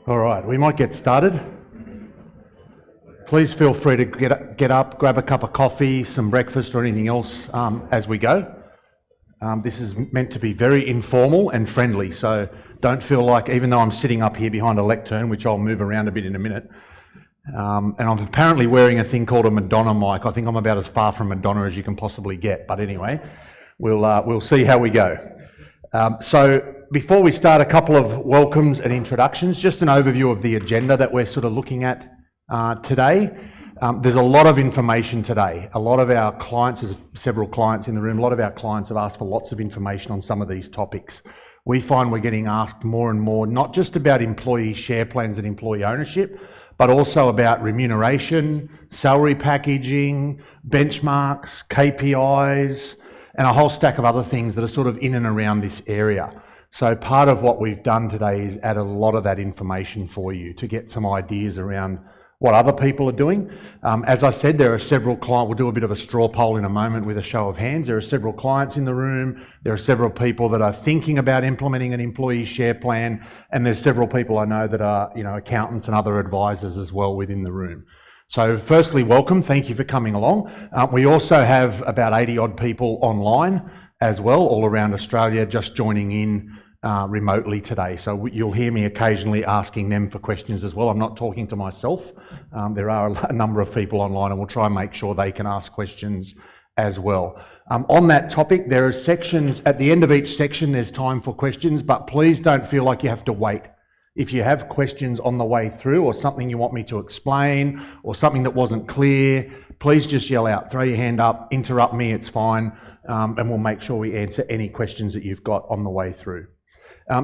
All right, we might get started. Please feel free to get up, grab a cup of coffee, some breakfast or anything else as we go. This is meant to be very informal and friendly, so don't feel like, even though I'm sitting up here behind a lectern, which I'll move around a bit in a minute, and I'm apparently wearing a thing called a Madonna mic. I think I'm about as far from Madonna as you can possibly get, but anyway, we'll see how we go. So before we start, a couple of welcomes and introductions, just an overview of the agenda that we're sort of looking at today. There's a lot of information today. A lot of our clients, there's several clients in the room, a lot of our clients have asked for lots of information on some of these topics. We find we're getting asked more and more, not just about employee share plans and employee ownership, but also about remuneration, salary packaging, benchmarks, KPIs, and a whole stack of other things that are sort of in and around this area. So part of what we've done today is add a lot of that information for you to get some ideas around what other people are doing. As I said, there are several clients. We'll do a bit of a straw poll in a moment with a show of hands. There are several clients in the room. There are several people that are thinking about implementing an employee share plan, and there's several people I know that are, accountants and other advisors as well within the room. So firstly, welcome. Thank you for coming along. We also have about 80 odd people online as well, all around Australia, just joining in remotely today. So you'll hear me occasionally asking them for questions as well. I'm not talking to myself. There are a number of people online, and we'll try and make sure they can ask questions as well. On that topic, there are sections, at the end of each section there's time for questions, but please don't feel like you have to wait. If you have questions on the way through, or something you want me to explain, or something that wasn't clear, please just yell out, throw your hand up, interrupt me, it's fine, and we'll make sure we answer any questions that you've got on the way through.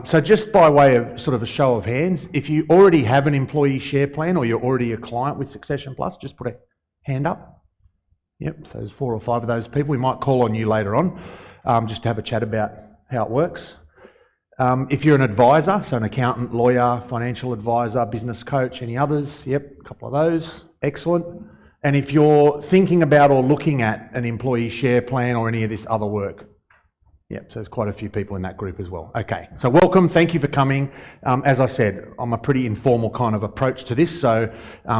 So just by way of sort of a show of hands, if you already have an employee share plan or you're already a client with Succession Plus, just put a hand up. Yep, so there's 4 or 5 of those people. We might call on you later on just to have a chat about how it works. If you're an advisor, so an accountant, lawyer, financial advisor, business coach, any others? Yep, a couple of those. Excellent. And if you're thinking about or looking at an employee share plan or any of this other work? Yep, so there's quite a few people in that group as well. Okay, so welcome, thank you for coming. As I said, I'm a pretty informal kind of approach to this, so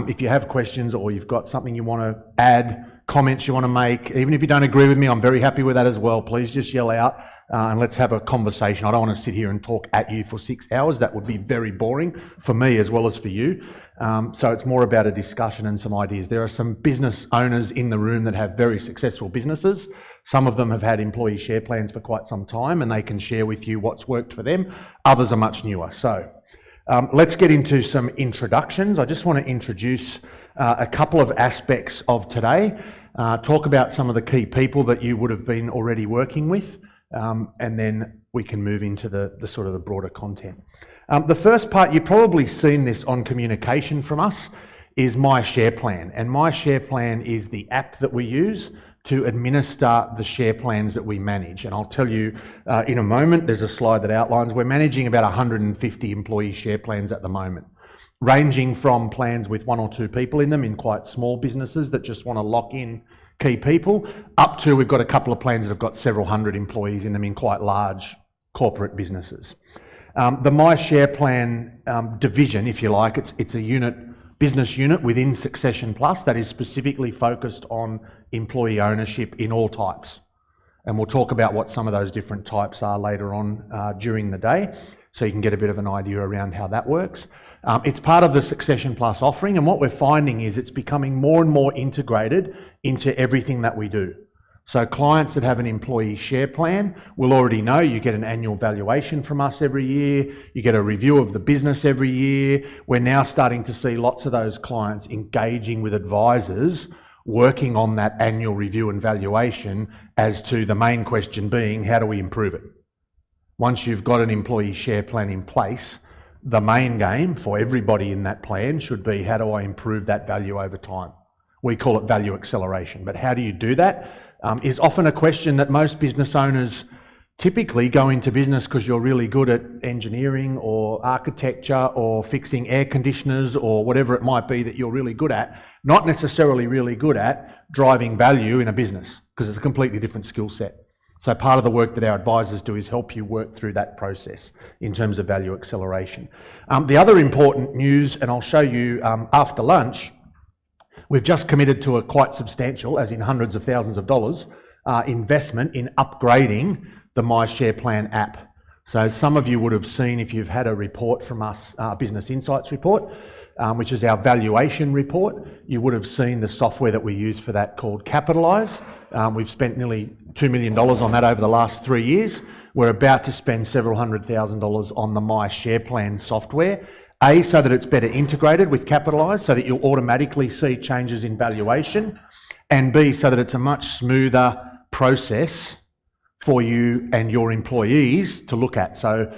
if you have questions or you've got something you want to add, comments you want to make, even if you don't agree with me, I'm very happy with that as well. Please just yell out and let's have a conversation. I don't want to sit here and talk at you for 6 hours. That would be very boring for me as well as for you. So it's more about a discussion and some ideas. There are some business owners in the room that have very successful businesses. Some of them have had employee share plans for quite some time, and they can share with you what's worked for them. Others are much newer. So let's get into some introductions. I just want to introduce a couple of aspects of today, talk about some of the key people that you would have been already working with, and then we can move into the sort of the broader content. The first part, you've probably seen this on communication from us, is My Share Plan. And My Share Plan is the app that we use to administer the share plans that we manage. And I'll tell you in a moment, there's a slide that outlines, we're managing about 150 employee share plans at the moment, ranging from plans with 1 or 2 people in them in quite small businesses that just want to lock in key people, up to we've got a couple of plans that have got several hundred employees in them in quite large corporate businesses. The My Share Plan division, if you like, it's a business unit within Succession Plus that is specifically focused on employee ownership in all types. And we'll talk about what some of those different types are later on during the day, so you can get a bit of an idea around how that works. It's part of the Succession Plus offering, and what we're finding is it's becoming more and more integrated into everything that we do. So clients that have an employee share plan will already know you get an annual valuation from us every year, you get a review of the business every year. We're now starting to see lots of those clients engaging with advisors, working on that annual review and valuation, as to the main question being, how do we improve it? Once you've got an employee share plan in place, the main game for everybody in that plan should be, how do I improve that value over time? We call it value acceleration, but how do you do that? Is often a question that most business owners typically go into business because you're really good at engineering or architecture or fixing air conditioners or whatever it might be that you're really good at, not necessarily really good at driving value in a business, because it's a completely different skill set. So part of the work that our advisors do is help you work through that process in terms of value acceleration. The other important news, and I'll show you after lunch, we've just committed to a quite substantial, as in hundreds of thousands of dollars, investment in upgrading the My Share Plan app. So some of you would have seen, if you've had a report from us, Business Insights report, which is our valuation report, you would have seen the software that we use for that called Capitalise. We've spent nearly $2 million on that over the last 3 years. We're about to spend several $100,000 on the My Share Plan software. A, so that it's better integrated with Capitalise, so that you'll automatically see changes in valuation, and B, so that it's a much smoother process for you and your employees to look at. So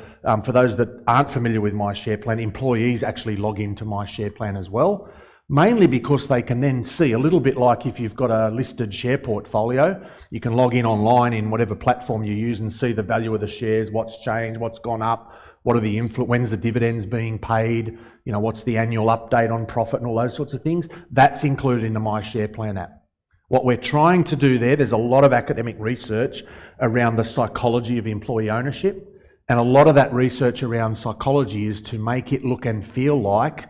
for those that aren't familiar with My Share Plan, employees actually log into My Share Plan as well, mainly because they can then see, a little bit like if you've got a listed share portfolio, you can log in online in whatever platform you use and see the value of the shares, what's changed, what's gone up, what are the when's the dividends being paid, you know, what's the annual update on profit and all those sorts of things. That's included in the My Share Plan app. What we're trying to do there's a lot of academic research around the psychology of employee ownership, and a lot of that research around psychology is to make it look and feel like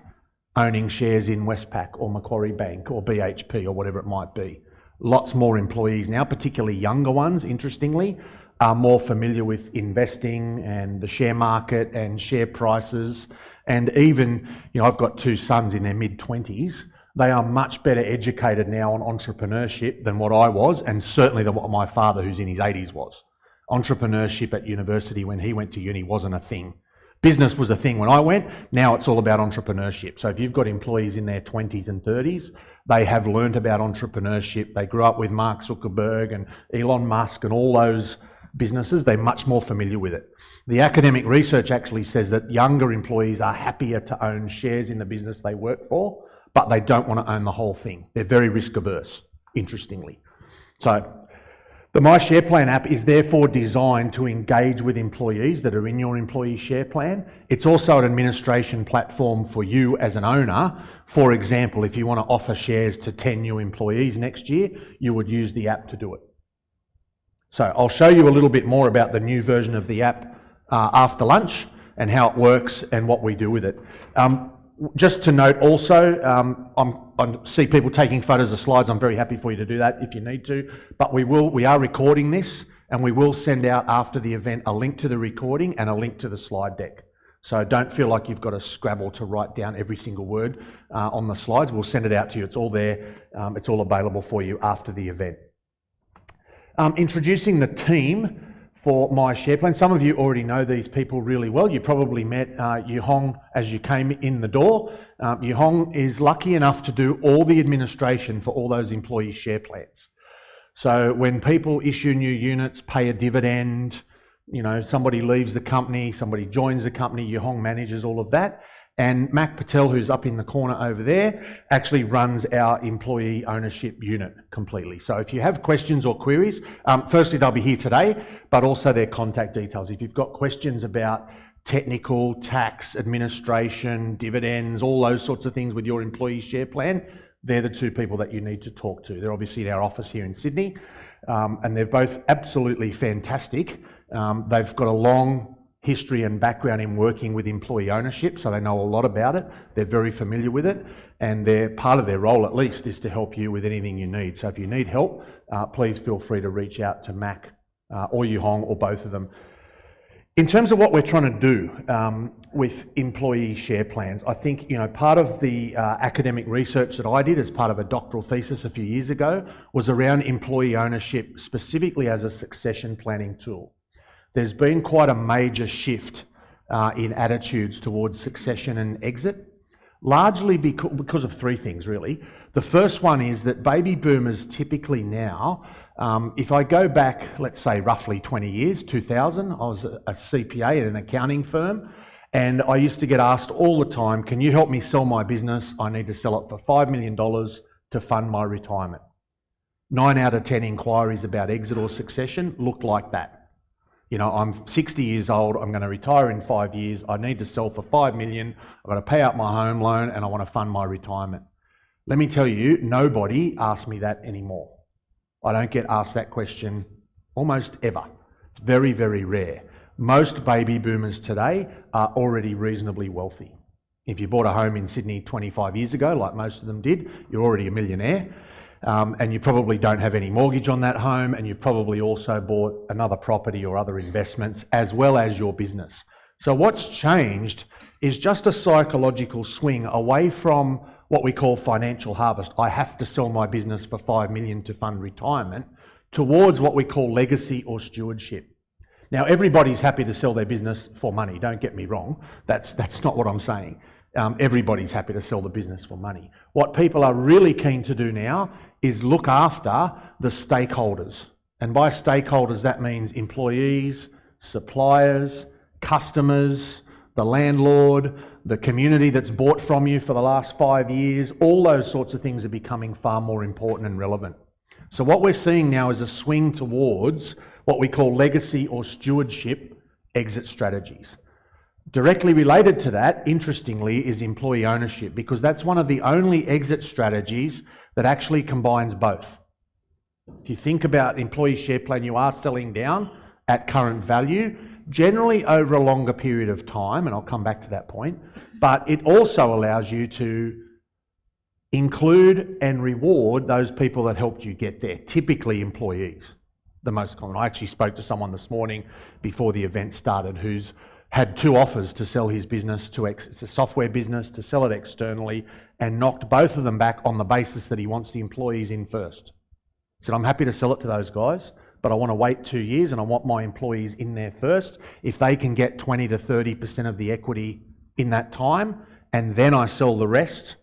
owning shares in Westpac or Macquarie Bank or BHP or whatever it might be. Lots more employees now, particularly younger ones, interestingly, are more familiar with investing and the share market and share prices. And even, you know, I've got two sons in their mid-20s. They are much better educated now on entrepreneurship than what I was, and certainly than what my father, who's in his 80s, was. Entrepreneurship at university when he went to uni wasn't a thing. Business was a thing when I went. Now it's all about entrepreneurship. So if you've got employees in their 20s and 30s, they have learnt about entrepreneurship. They grew up with Mark Zuckerberg and Elon Musk and all those businesses. They're much more familiar with it. The academic research actually says that younger employees are happier to own shares in the business they work for, but they don't want to own the whole thing. They're very risk averse, interestingly. So the My Share Plan app is therefore designed to engage with employees that are in your employee share plan. It's also an administration platform for you as an owner. For example, if you want to offer shares to 10 new employees next year, you would use the app to do it. So I'll show you a little bit more about the new version of the app after lunch and how it works and what we do with it. Just to note also, I see people taking photos of slides. I'm very happy for you to do that if you need to, but we are recording this, and we will send out after the event a link to the recording and a link to the slide deck. So don't feel like you've got to scrabble to write down every single word on the slides. We'll send it out to you. It's all there. It's all available for you after the event. Introducing the team for My Share Plan. Some of you already know these people really well. You probably met Yu Hong as you came in the door. Yu Hong is lucky enough to do all the administration for all those employee share plans. So when people issue new units, pay a dividend, you know, somebody leaves the company, somebody joins the company, Yu Hong manages all of that. And Mac Patel, who's up in the corner over there, actually runs our employee ownership unit completely. So if you have questions or queries, firstly, they'll be here today, but also their contact details. If you've got questions about technical, tax, administration, dividends, all those sorts of things with your employee share plan, they're the two people that you need to talk to. They're obviously in our office here in Sydney, and they're both absolutely fantastic. They've got a long history and background in working with employee ownership, so they know a lot about it. They're very familiar with it, and part of their role at least is to help you with anything you need. So if you need help, please feel free to reach out to Mac or Yu Hong or both of them. In terms of what we're trying to do with employee share plans, I think, you know, part of the academic research that I did as part of a doctoral thesis a few years ago was around employee ownership, specifically as a succession planning tool. There's been quite a major shift in attitudes towards succession and exit, largely because of three things, really. The first one is that baby boomers typically now, if I go back, let's say roughly 20 years, 2000, I was a CPA at an accounting firm, and I used to get asked all the time, can you help me sell my business? I need to sell it for $5 million to fund my retirement. 9 out of 10 inquiries about exit or succession looked like that. You know, I'm 60 years old, I'm going to retire in 5 years, I need to sell for $5 million, I've got to pay out my home loan and I want to fund my retirement. Let me tell you, nobody asks me that anymore. I don't get asked that question almost ever. It's very, very rare. Most baby boomers today are already reasonably wealthy. If you bought a home in Sydney 25 years ago, like most of them did, you're already a millionaire. And you probably don't have any mortgage on that home, and you've probably also bought another property or other investments as well as your business. So what's changed is just a psychological swing away from what we call financial harvest. I have to sell my business for $5 million to fund retirement, towards what we call legacy or stewardship. Now, everybody's happy to sell their business for money, don't get me wrong. That's not what I'm saying. Everybody's happy to sell the business for money. What people are really keen to do now is look after the stakeholders. And by stakeholders, that means employees, suppliers, customers, the landlord, the community that's bought from you for the last 5 years. All those sorts of things are becoming far more important and relevant. So what we're seeing now is a swing towards what we call legacy or stewardship exit strategies. Directly related to that, interestingly, is employee ownership, because that's one of the only exit strategies that actually combines both. If you think about employee share plan, you are selling down at current value, generally over a longer period of time, and I'll come back to that point, but it also allows you to include and reward those people that helped you get there, typically employees, the most common. I actually spoke to someone this morning before the event started who's had 2 offers to sell his business to it's a software business, to sell it externally, and knocked both of them back on the basis that he wants the employees in first. He said, I'm happy to sell it to those guys, but I want to wait 2 years and I want my employees in there first. If they can get 20 to 30% of the equity in that time, and then I sell the rest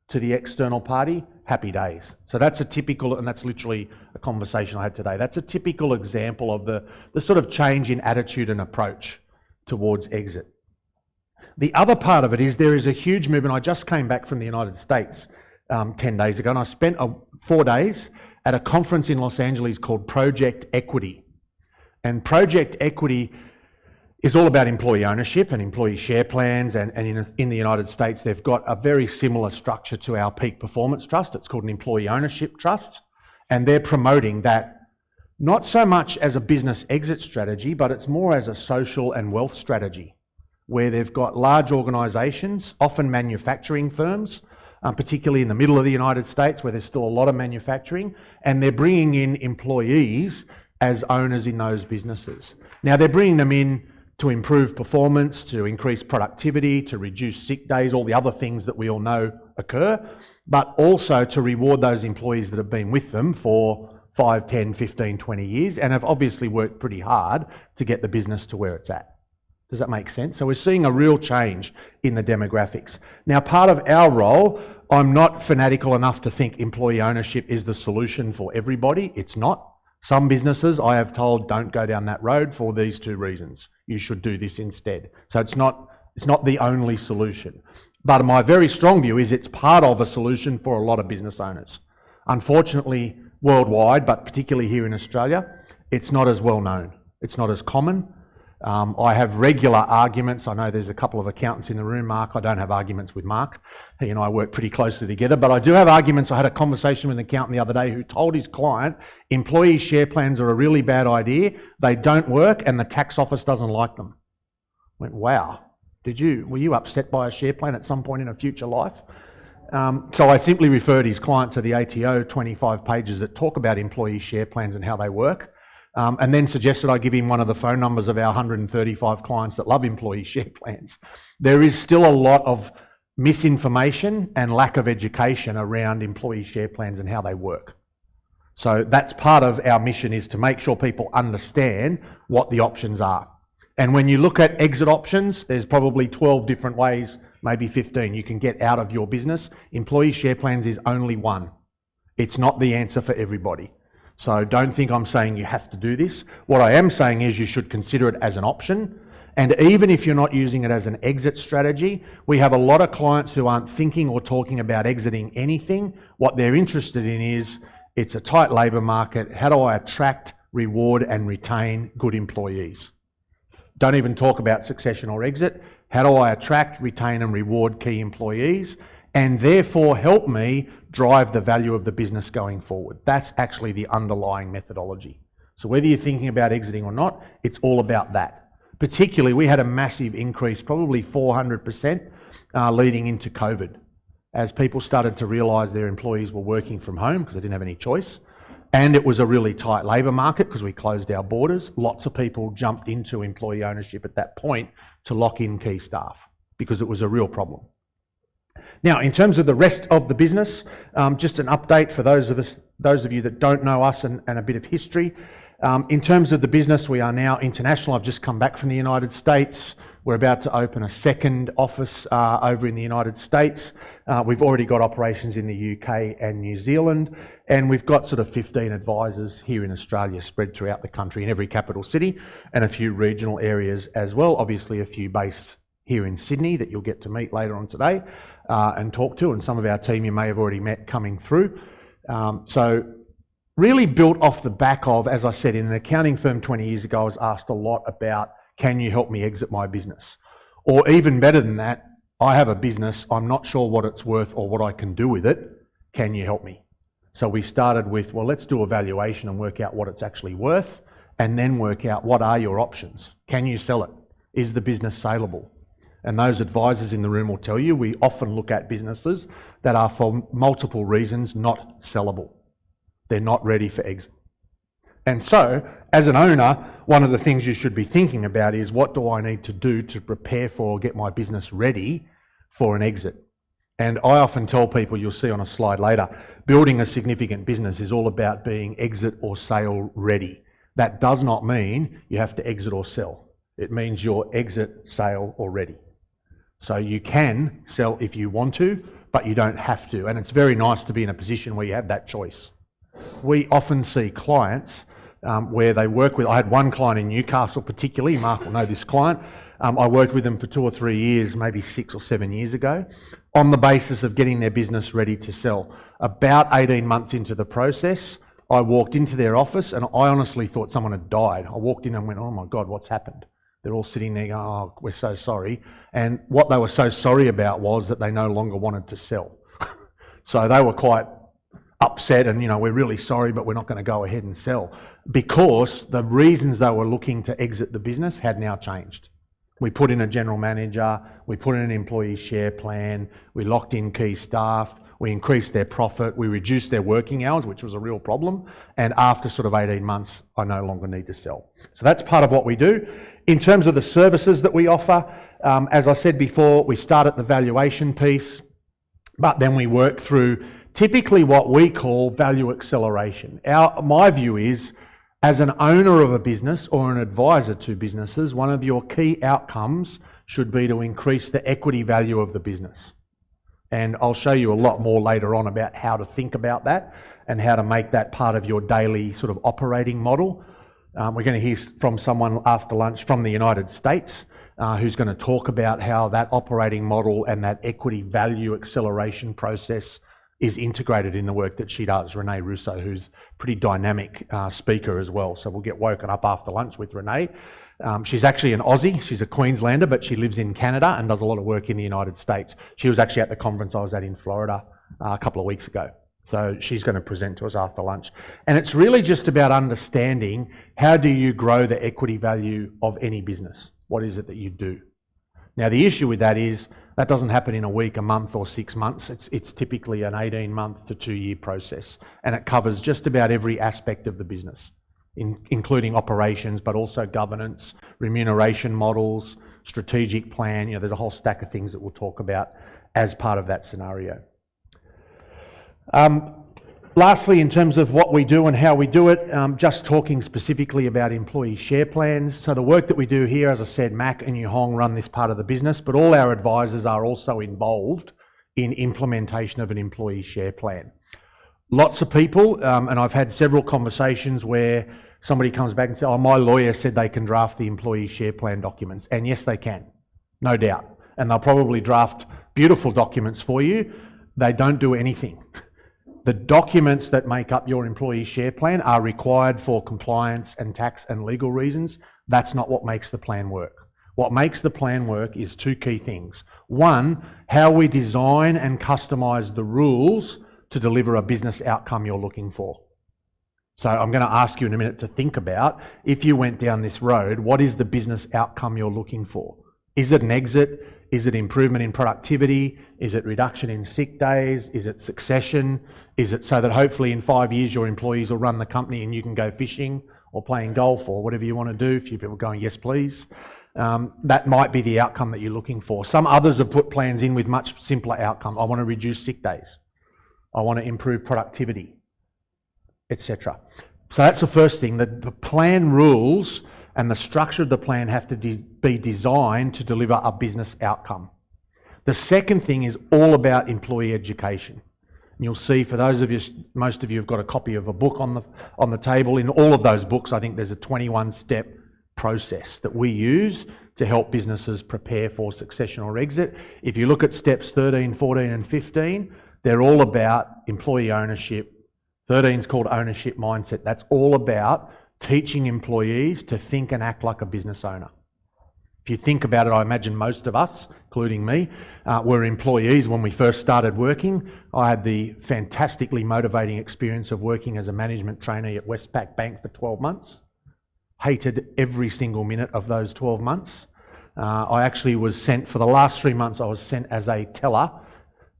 to the external party, happy days. So that's a typical, and that's literally a conversation I had today, that's a typical example of the sort of change in attitude and approach towards exit. The other part of it is there is a huge movement. I just came back from the United States 10 days ago, and I spent 4 days at a conference in Los Angeles called Project Equity. And Project Equity is all about employee ownership and employee share plans, and in the United States they've got a very similar structure to our Peak Performance Trust. It's called an Employee Ownership Trust, and they're promoting that not so much as a business exit strategy, but it's more as a social and wealth strategy, where they've got large organisations, often manufacturing firms, particularly in the middle of the United States where there's still a lot of manufacturing, and they're bringing in employees as owners in those businesses. Now, they're bringing them in to improve performance, to increase productivity, to reduce sick days, all the other things that we all know occur, but also to reward those employees that have been with them for 5, 10, 15, 20 years and have obviously worked pretty hard to get the business to where it's at. Does that make sense? So we're seeing a real change in the demographics. Now, part of our role, I'm not fanatical enough to think employee ownership is the solution for everybody. It's not. Some businesses I have told don't go down that road for these 2 reasons. You should do this instead. So it's not the only solution. But my very strong view is it's part of a solution for a lot of business owners. Unfortunately, worldwide, but particularly here in Australia, it's not as well known. It's not as common. I have regular arguments. I know there's a couple of accountants in the room, Mark. I don't have arguments with Mark. He and I work pretty closely together, but I do have arguments. I had a conversation with an accountant the other day who told his client employee share plans are a really bad idea. They don't work and the tax office doesn't like them. I went, wow. Were you upset by a share plan at some point in a future life? So I simply referred his client to the ATO 25 pages that talk about employee share plans and how they work. And then suggested I give him one of the phone numbers of our 135 clients that love employee share plans. There is still a lot of misinformation and lack of education around employee share plans and how they work. So that's part of our mission, is to make sure people understand what the options are. And when you look at exit options, there's probably 12 different ways, maybe 15, you can get out of your business. Employee share plans is only one. It's not the answer for everybody. So don't think I'm saying you have to do this. What I am saying is you should consider it as an option. And even if you're not using it as an exit strategy, we have a lot of clients who aren't thinking or talking about exiting anything. What they're interested in is, it's a tight labour market. How do I attract, reward and retain good employees? Don't even talk about succession or exit. How do I attract, retain and reward key employees, and therefore help me drive the value of the business going forward? That's actually the underlying methodology. So whether you're thinking about exiting or not, it's all about that. Particularly, we had a massive increase, probably 400%, leading into COVID, as people started to realise their employees were working from home because they didn't have any choice. And it was a really tight labour market because we closed our borders. Lots of people jumped into employee ownership at that point to lock in key staff because it was a real problem. Now, in terms of the rest of the business, just an update for those of you that don't know us and a bit of history. In terms of the business, we are now international. I've just come back from the United States. We're about to open a second office over in the United States. We've already got operations in the UK and New Zealand, and we've got sort of 15 advisors here in Australia spread throughout the country in every capital city and a few regional areas as well. Obviously a few based here in Sydney that you'll get to meet later on today and talk to, and some of our team you may have already met coming through. So really built off the back of, as I said, in an accounting firm 20 years ago, I was asked a lot about, can you help me exit my business? Or even better than that, I have a business, I'm not sure what it's worth or what I can do with it, can you help me? So we started with, well, let's do a valuation and work out what it's actually worth, and then work out what are your options. Can you sell it? Is the business saleable? And those advisors in the room will tell you, we often look at businesses that are for multiple reasons not sellable. They're not ready for exit. And so, as an owner, one of the things you should be thinking about is, what do I need to do to prepare for or get my business ready for an exit? And I often tell people, you'll see on a slide later, building a significant business is all about being exit or sale ready. That does not mean you have to exit or sell. It means you're exit, sale or ready. So you can sell if you want to, but you don't have to. And it's very nice to be in a position where you have that choice. We often see clients where they work with, I had one client in Newcastle particularly, Mark will know this client. I worked with them for 2 or 3 years, maybe 6 or 7 years ago, on the basis of getting their business ready to sell. About 18 months into the process, I walked into their office and I honestly thought someone had died. I walked in and went, oh my God, what's happened? They're all sitting there going, oh, we're so sorry. And what they were so sorry about was that they no longer wanted to sell. So they were quite upset and, you know, we're really sorry, but we're not going to go ahead and sell, because the reasons they were looking to exit the business had now changed. We put in a general manager, we put in an employee share plan, we locked in key staff, we increased their profit, we reduced their working hours, which was a real problem, and after sort of 18 months, I no longer need to sell. So that's part of what we do. In terms of the services that we offer, as I said before, we start at the valuation piece, but then we work through typically what we call value acceleration. My view is, as an owner of a business or an advisor to businesses, one of your key outcomes should be to increase the equity value of the business. And I'll show you a lot more later on about how to think about that and how to make that part of your daily sort of operating model. We're going to hear from someone after lunch from the United States who's going to talk about how that operating model and that equity value acceleration process is integrated in the work that she does. Renee Russo, who's a pretty dynamic speaker as well. So we'll get woken up after lunch with Renee. She's actually an Aussie. She's a Queenslander, but she lives in Canada and does a lot of work in the United States. She was actually at the conference I was at in Florida a couple of weeks ago. So she's going to present to us after lunch. And it's really just about understanding, how do you grow the equity value of any business? What is it that you do? Now, the issue with that is, that doesn't happen in a week, a month or 6 months. It's typically an 18-month to 2-year process, and it covers just about every aspect of the business, including operations, but also governance, remuneration models, strategic plan. You know, there's a whole stack of things that we'll talk about as part of that scenario. Lastly, in terms of what we do and how we do it, just talking specifically about employee share plans. So the work that we do here, as I said, Mac and Yu Hong run this part of the business, but all our advisors are also involved in implementation of an employee share plan. Lots of people, and I've had several conversations where somebody comes back and says, oh, my lawyer said they can draft the employee share plan documents. And yes, they can, no doubt. And they'll probably draft beautiful documents for you. They don't do anything. The documents that make up your employee share plan are required for compliance and tax and legal reasons. That's not what makes the plan work. What makes the plan work is 2 key things. One, how we design and customise the rules to deliver a business outcome you're looking for. So I'm going to ask you in a minute to think about, if you went down this road, what is the business outcome you're looking for? Is it an exit? Is it improvement in productivity? Is it reduction in sick days? Is it succession? Is it so that hopefully in 5 years your employees will run the company and you can go fishing or playing golf or whatever you want to do? A few people going, yes please. That might be the outcome that you're looking for. Some others have put plans in with much simpler outcome. I want to reduce sick days. I want to improve productivity, etc. So that's the first thing. The plan rules and the structure of the plan have to be designed to deliver a business outcome. The second thing is all about employee education. And you'll see, for those of you, most of you have got a copy of a book on the table. In all of those books, I think there's a 21-step process that we use to help businesses prepare for succession or exit. If you look at steps 13, 14 and 15, they're all about employee ownership. 13 is called ownership mindset. That's all about teaching employees to think and act like a business owner. If you think about it, I imagine most of us, including me, were employees when we first started working. I had the fantastically motivating experience of working as a management trainee at Westpac Bank for 12 months. Hated every single minute of those 12 months. I actually was sent, for the last 3 months, I was sent as a teller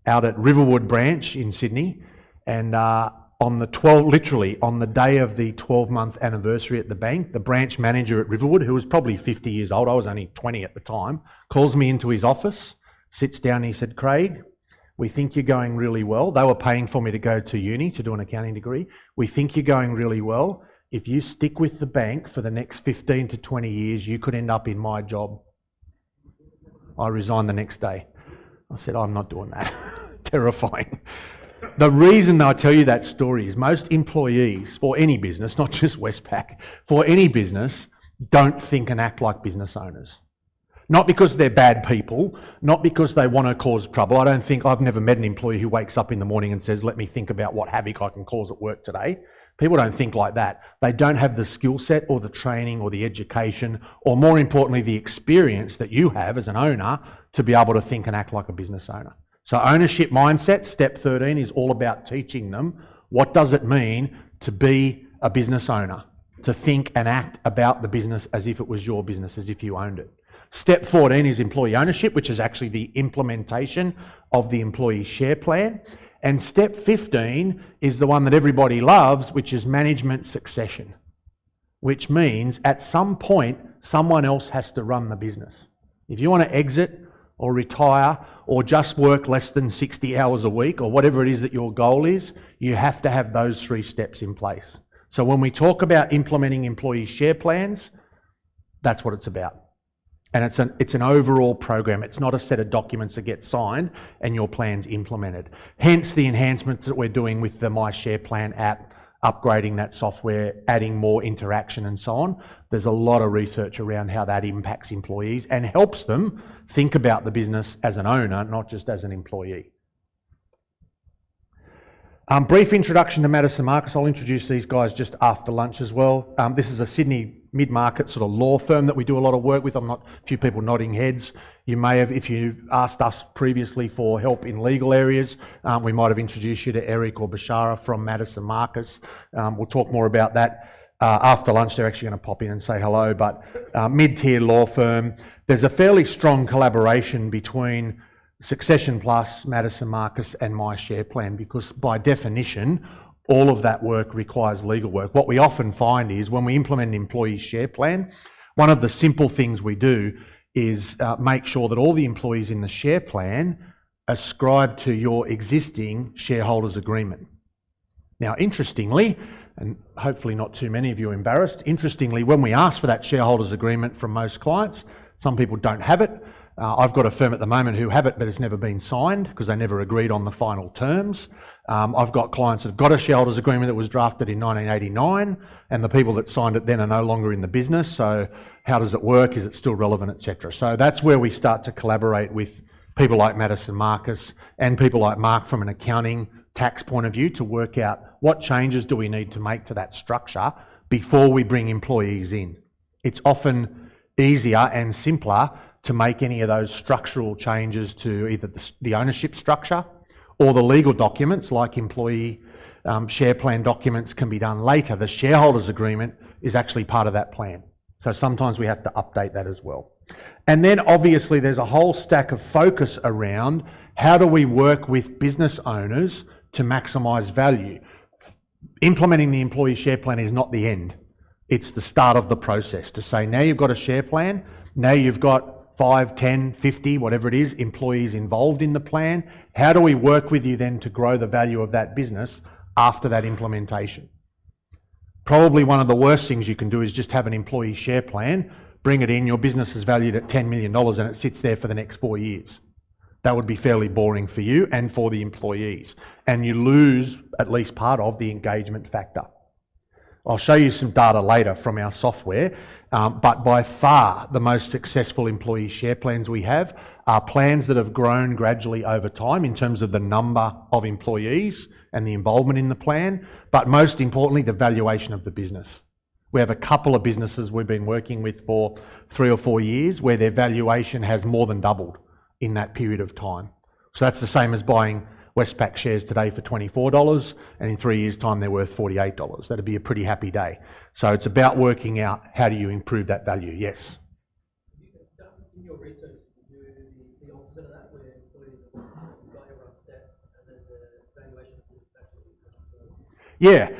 out at Riverwood branch in Sydney, and on the day of the 12-month anniversary at the bank, the branch manager at Riverwood, who was probably 50 years old, I was only 20 at the time, calls me into his office, sits down and he said, Craig, we think you're going really well. They were paying for me to go to uni to do an accounting degree. We think you're going really well. If you stick with the bank for the next 15 to 20 years, you could end up in my job. I resigned the next day. I said, I'm not doing that. Terrifying. The reason I tell you that story is most employees for any business, not just Westpac, for any business, don't think and act like business owners. Not because they're bad people, not because they want to cause trouble. I've never met an employee who wakes up in the morning and says, let me think about what havoc I can cause at work today. People don't think like that. They don't have the skill set or the training or the education, or more importantly, the experience that you have as an owner to be able to think and act like a business owner. So ownership mindset, step 13, is all about teaching them what does it mean to be a business owner, to think and act about the business as if it was your business, as if you owned it. Step 14 is employee ownership, which is actually the implementation of the employee share plan. And step 15 is the one that everybody loves, which is management succession, which means at some point, someone else has to run the business. If you want to exit or retire or just work less than 60 hours a week or whatever it is that your goal is, you have to have those 3 steps in place. So when we talk about implementing employee share plans, that's what it's about. And it's an overall program. It's not a set of documents that get signed and your plan's implemented. Hence the enhancements that we're doing with the My Share Plan app, upgrading that software, adding more interaction and so on. There's a lot of research around how that impacts employees and helps them think about the business as an owner, not just as an employee. Brief introduction to Madison Marcus. I'll introduce these guys just after lunch as well. This is a Sydney mid-market sort of law firm that we do a lot of work with. A few people nodding heads. You may have, if you asked us previously for help in legal areas, we might have introduced you to Eric or Bashara from Madison Marcus. We'll talk more about that after lunch. They're actually going to pop in and say hello, but mid-tier law firm. There's a fairly strong collaboration between Succession Plus, Madison Marcus and My Share Plan, because by definition, all of that work requires legal work. What we often find is when we implement an employee share plan, one of the simple things we do is make sure that all the employees in the share plan ascribe to your existing shareholders agreement. Now, interestingly, and hopefully not too many of you are embarrassed, interestingly, when we ask for that shareholders agreement from most clients, some people don't have it. I've got a firm at the moment who have it, but it's never been signed because they never agreed on the final terms. I've got clients that have got a shareholders agreement that was drafted in 1989, and the people that signed it then are no longer in the business. So how does it work? Is it still relevant, etc.? So that's where we start to collaborate with people like Madison Marcus and people like Mark from an accounting tax point of view to work out what changes do we need to make to that structure before we bring employees in. It's often easier and simpler to make any of those structural changes to either the ownership structure or the legal documents like employee Share plan documents can be done later. The shareholders agreement is actually part of that plan. So sometimes we have to update that as well. And then obviously there's a whole stack of focus around how do we work with business owners to maximise value. Implementing the employee share plan is not the end. It's the start of the process to say, now you've got a share plan, now you've got 5, 10, 50, whatever it is, employees involved in the plan. How do we work with you then to grow the value of that business after that implementation? Probably one of the worst things you can do is just have an employee share plan, bring it in, your business is valued at $10 million and it sits there for the next 4 years. That would be fairly boring for you and for the employees. And you lose at least part of the engagement factor. I'll show you some data later from our software, but by far the most successful employee share plans we have are plans that have grown gradually over time in terms of the number of employees and the involvement in the plan, but most importantly, the valuation of the business. We have a couple of businesses we've been working with for 3 or 4 years where their valuation has more than doubled in that period of time. So that's the same as buying Westpac shares today for $24 and in 3 years' time they're worth $48. That'd be a pretty happy day. So it's about working out how do you improve that value. Yes? In your research, you do the opposite of that, where employees have got everyone's step and then the valuation is actually... Yeah.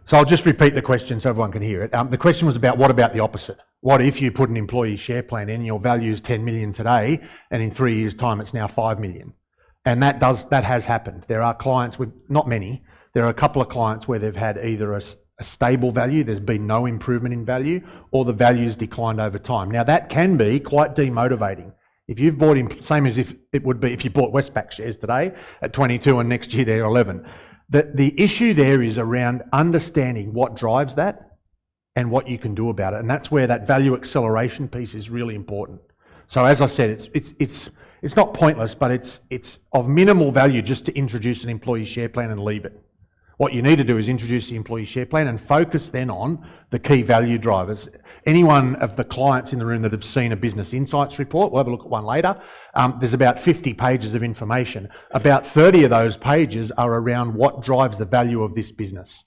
So I'll just repeat the question so everyone can hear it. The question was about what about the opposite? What if you put an employee share plan in, your value is 10 million today, and in 3 years' time it's now 5 million? And that has happened. There are clients with, not many, there are a couple of clients where they've had either a stable value, there's been no improvement in value, or the value's declined over time. Now that can be quite demotivating. If you've bought, same as if it would be if you bought Westpac shares today at 22 and next year they're 11. The issue there is around understanding what drives that and what you can do about it. And that's where that value acceleration piece is really important. So as I said, it's not pointless, but it's of minimal value just to introduce an employee share plan and leave it. What you need to do is introduce the employee share plan and focus then on the key value drivers. Any one of the clients in the room that have seen a business insights report, we'll have a look at one later, there's about 50 pages of information. About 30 of those pages are around what drives the value of this business,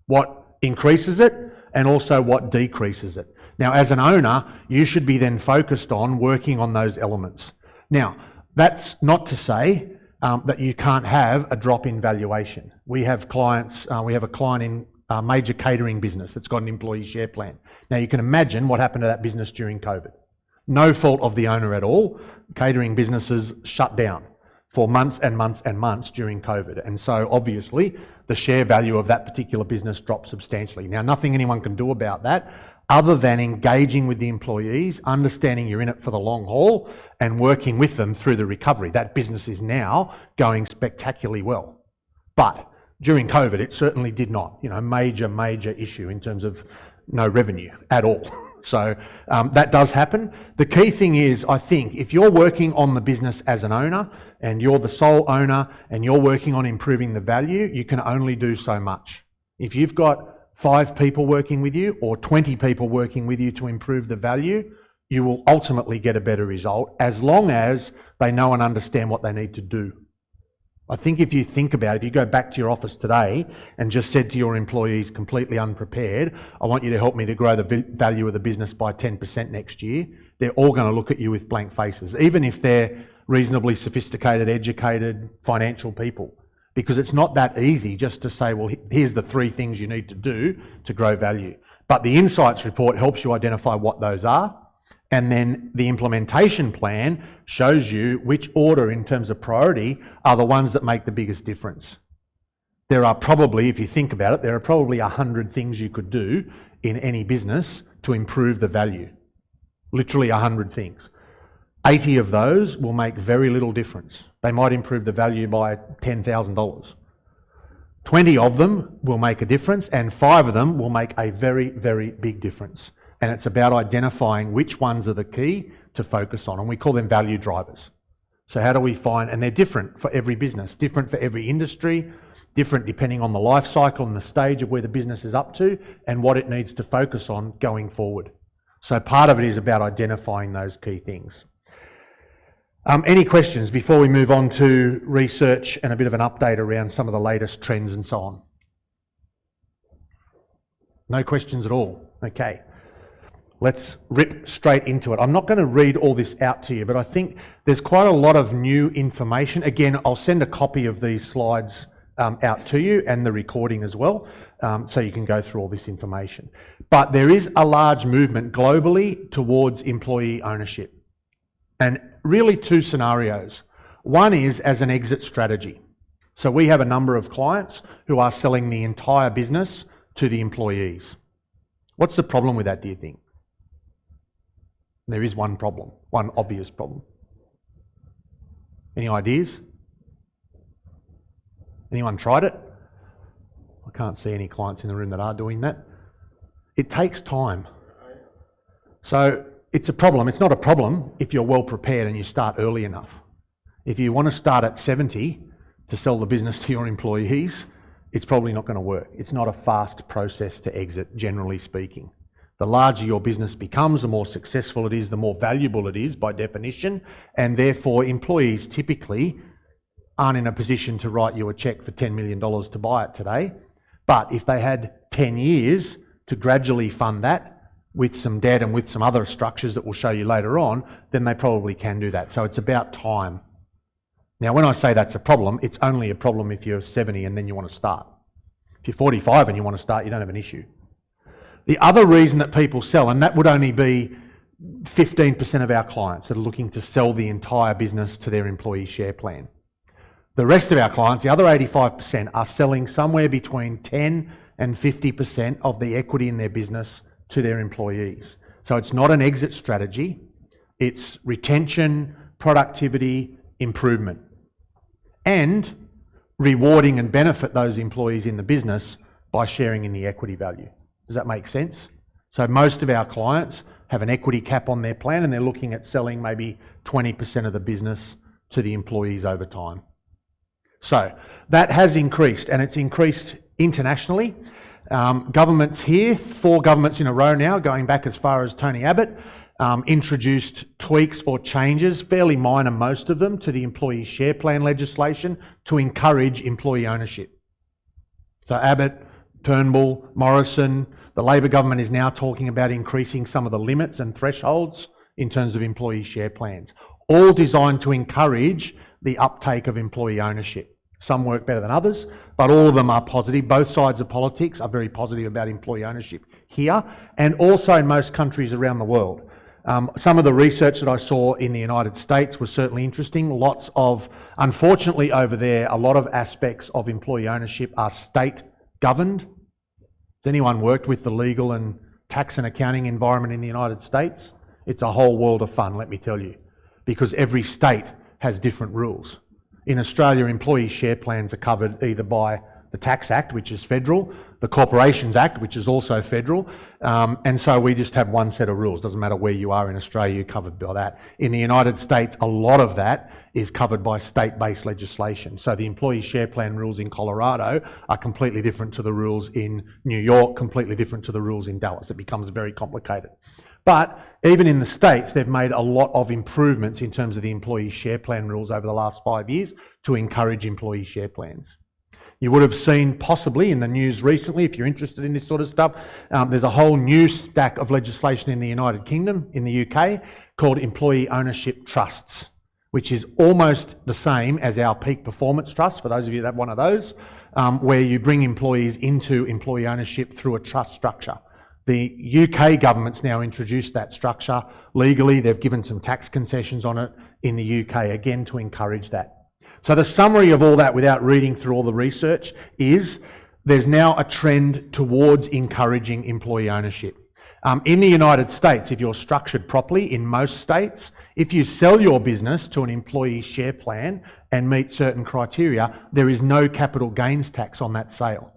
what increases it, and also what decreases it. Now, as an owner, you should be then focused on working on those elements. Now, that's not to say that you can't have a drop in valuation. We have clients, we have a client in a major catering business that's got an employee share plan. Now you can imagine what happened to that business during COVID. No fault of the owner at all. Catering businesses shut down for months and months and months during COVID. And so obviously the share value of that particular business dropped substantially. Now nothing anyone can do about that other than engaging with the employees, understanding you're in it for the long haul and working with them through the recovery. That business is now going spectacularly well. But during COVID, it certainly did not. You know, major issue in terms of no revenue at all. So that does happen. The key thing is, I think, if you're working on the business as an owner and you're the sole owner and you're working on improving the value, you can only do so much. If you've got 5 people working with you or 20 people working with you to improve the value, you will ultimately get a better result as long as they know and understand what they need to do. I think if you think about it, if you go back to your office today and just said to your employees completely unprepared, I want you to help me to grow the value of the business by 10% next year, they're all going to look at you with blank faces, even if they're reasonably sophisticated, educated, financial people. Because it's not that easy just to say, well, here's the 3 things you need to do to grow value. But the Insights report helps you identify what those are, and then the implementation plan shows you which order in terms of priority are the ones that make the biggest difference. There are probably, if you think about it, there are probably 100 things you could do in any business to improve the value. Literally 100 things. 80 of those will make very little difference. They might improve the value by $10,000. 20 of them will make a difference, and 5 of them will make a very, very big difference. And it's about identifying which ones are the key to focus on, and we call them value drivers. So how do we find, and they're different for every business, different for every industry, different depending on the life cycle and the stage of where the business is up to and what it needs to focus on going forward. So part of it is about identifying those key things. Any questions before we move on to research and a bit of an update around some of the latest trends and so on? No questions at all. Okay. Let's rip straight into it. I'm not going to read all this out to you, but I think there's quite a lot of new information. Again, I'll send a copy of these slides out to you and the recording as well, so you can go through all this information. But there is a large movement globally towards employee ownership. And really two scenarios. One is as an exit strategy. So we have a number of clients who are selling the entire business to the employees. What's the problem with that, do you think? There is one problem, one obvious problem. Any ideas? Anyone tried it? I can't see any clients in the room that are doing that. It takes time. So it's a problem. It's not a problem if you're well prepared and you start early enough. If you want to start at 70 to sell the business to your employees, it's probably not going to work. It's not a fast process to exit, generally speaking. The larger your business becomes, the more successful it is, the more valuable it is by definition, and therefore employees typically aren't in a position to write you a cheque for $10 million to buy it today. But if they had 10 years to gradually fund that with some debt and with some other structures that we'll show you later on, then they probably can do that. So it's about time. Now, when I say that's a problem, it's only a problem if you're 70 and then you want to start. If you're 45 and you want to start, you don't have an issue. The other reason that people sell, and that would only be 15% of our clients that are looking to sell the entire business to their employee share plan. The rest of our clients, the other 85%, are selling somewhere between 10 and 50% of the equity in their business to their employees. So it's not an exit strategy, it's retention, productivity, improvement, and rewarding and benefit those employees in the business by sharing in the equity value. Does that make sense? So most of our clients have an equity cap on their plan and they're looking at selling maybe 20% of the business to the employees over time. So that has increased, and it's increased internationally. Governments here, 4 governments in a row now, going back as far as Tony Abbott, introduced tweaks or changes, fairly minor most of them, to the employee share plan legislation to encourage employee ownership. So Abbott, Turnbull, Morrison, the Labor government is now talking about increasing some of the limits and thresholds in terms of employee share plans, all designed to encourage the uptake of employee ownership. Some work better than others, but all of them are positive. Both sides of politics are very positive about employee ownership here and also in most countries around the world. Some of the research that I saw in the United States was certainly interesting. Lots of, unfortunately over there, a lot of aspects of employee ownership are state governed. Has anyone worked with the legal and tax and accounting environment in the United States? It's a whole world of fun, let me tell you, because every state has different rules. In Australia, employee share plans are covered either by the Tax Act, which is federal, the Corporations Act, which is also federal, and so we just have one set of rules. Doesn't matter where you are in Australia, you're covered by that. In the United States, a lot of that is covered by state-based legislation. So the employee share plan rules in Colorado are completely different to the rules in New York, completely different to the rules in Dallas. It becomes very complicated. But even in the States, they've made a lot of improvements in terms of the employee share plan rules over the last 5 years to encourage employee share plans. You would have seen possibly in the news recently, if you're interested in this sort of stuff, there's a whole new stack of legislation in the United Kingdom, in the UK, called employee ownership trusts, which is almost the same as our peak performance trust, for those of you that have one of those, where you bring employees into employee ownership through a trust structure. The UK government's now introduced that structure legally. They've given some tax concessions on it in the UK, again, to encourage that. So the summary of all that, without reading through all the research, is there's now a trend towards encouraging employee ownership. In the United States, if you're structured properly, in most states, if you sell your business to an employee share plan and meet certain criteria, there is no capital gains tax on that sale.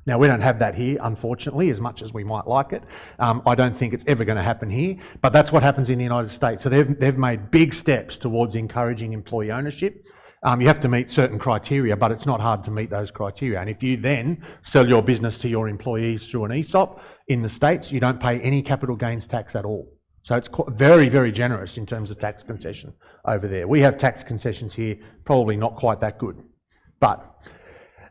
Now, we don't have that here, unfortunately, as much as we might like it. I don't think it's ever going to happen here, but that's what happens in the United States. So they've made big steps towards encouraging employee ownership. You have to meet certain criteria, but it's not hard to meet those criteria. And if you then sell your business to your employees through an ESOP in the States, you don't pay any capital gains tax at all. So it's very, very generous in terms of tax concession over there. We have tax concessions here, probably not quite that good. But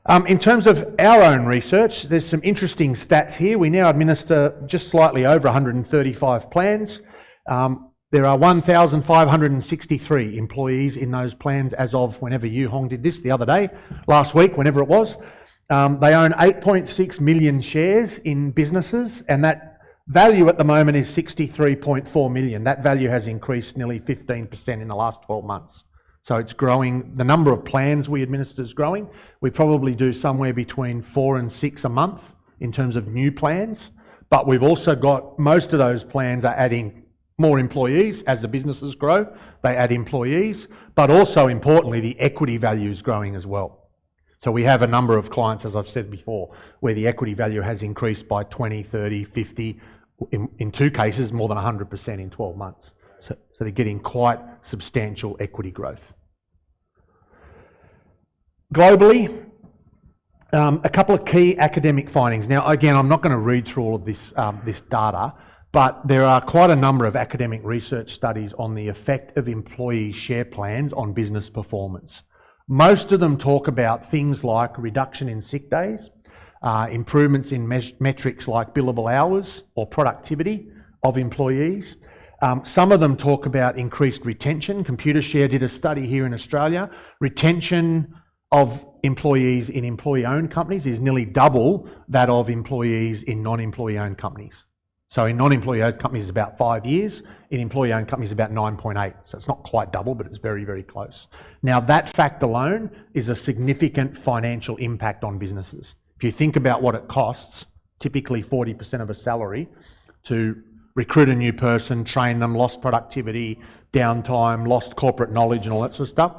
In terms of our own research, there's some interesting stats here. We now administer just slightly over 135 plans. There are 1,563 employees in those plans as of whenever you Hong did this the other day, last week, whenever it was. They own 8.6 million shares in businesses, and that value at the moment is 63.4 million. That value has increased nearly 15% in the last 12 months. So it's growing. The number of plans we administer is growing. We probably do somewhere between 4 and 6 a month in terms of new plans, but we've also got most of those plans are adding more employees. As the businesses grow, they add employees, but also importantly, the equity value is growing as well. So we have a number of clients, as I've said before, where the equity value has increased by 20, 30, 50, in 2 cases, more than 100% in 12 months. So they're getting quite substantial equity growth. Globally, a couple of key academic findings. Now, again, I'm not going to read through all of this, this data, but there are quite a number of academic research studies on the effect of employee share plans on business performance. Most of them talk about things like reduction in sick days, improvements in metrics like billable hours or productivity of employees. Some of them talk about increased retention. Computershare did a study here in Australia. Retention of employees in employee-owned companies is nearly double that of employees in non-employee-owned companies. So in non-employee-owned companies it's about 5 years, in employee-owned companies about 9.8. So it's not quite double, but it's very, very close. Now that fact alone is a significant financial impact on businesses. If you think about what it costs, typically 40% of a salary, to recruit a new person, train them, lost productivity, downtime, lost corporate knowledge and all that sort of stuff,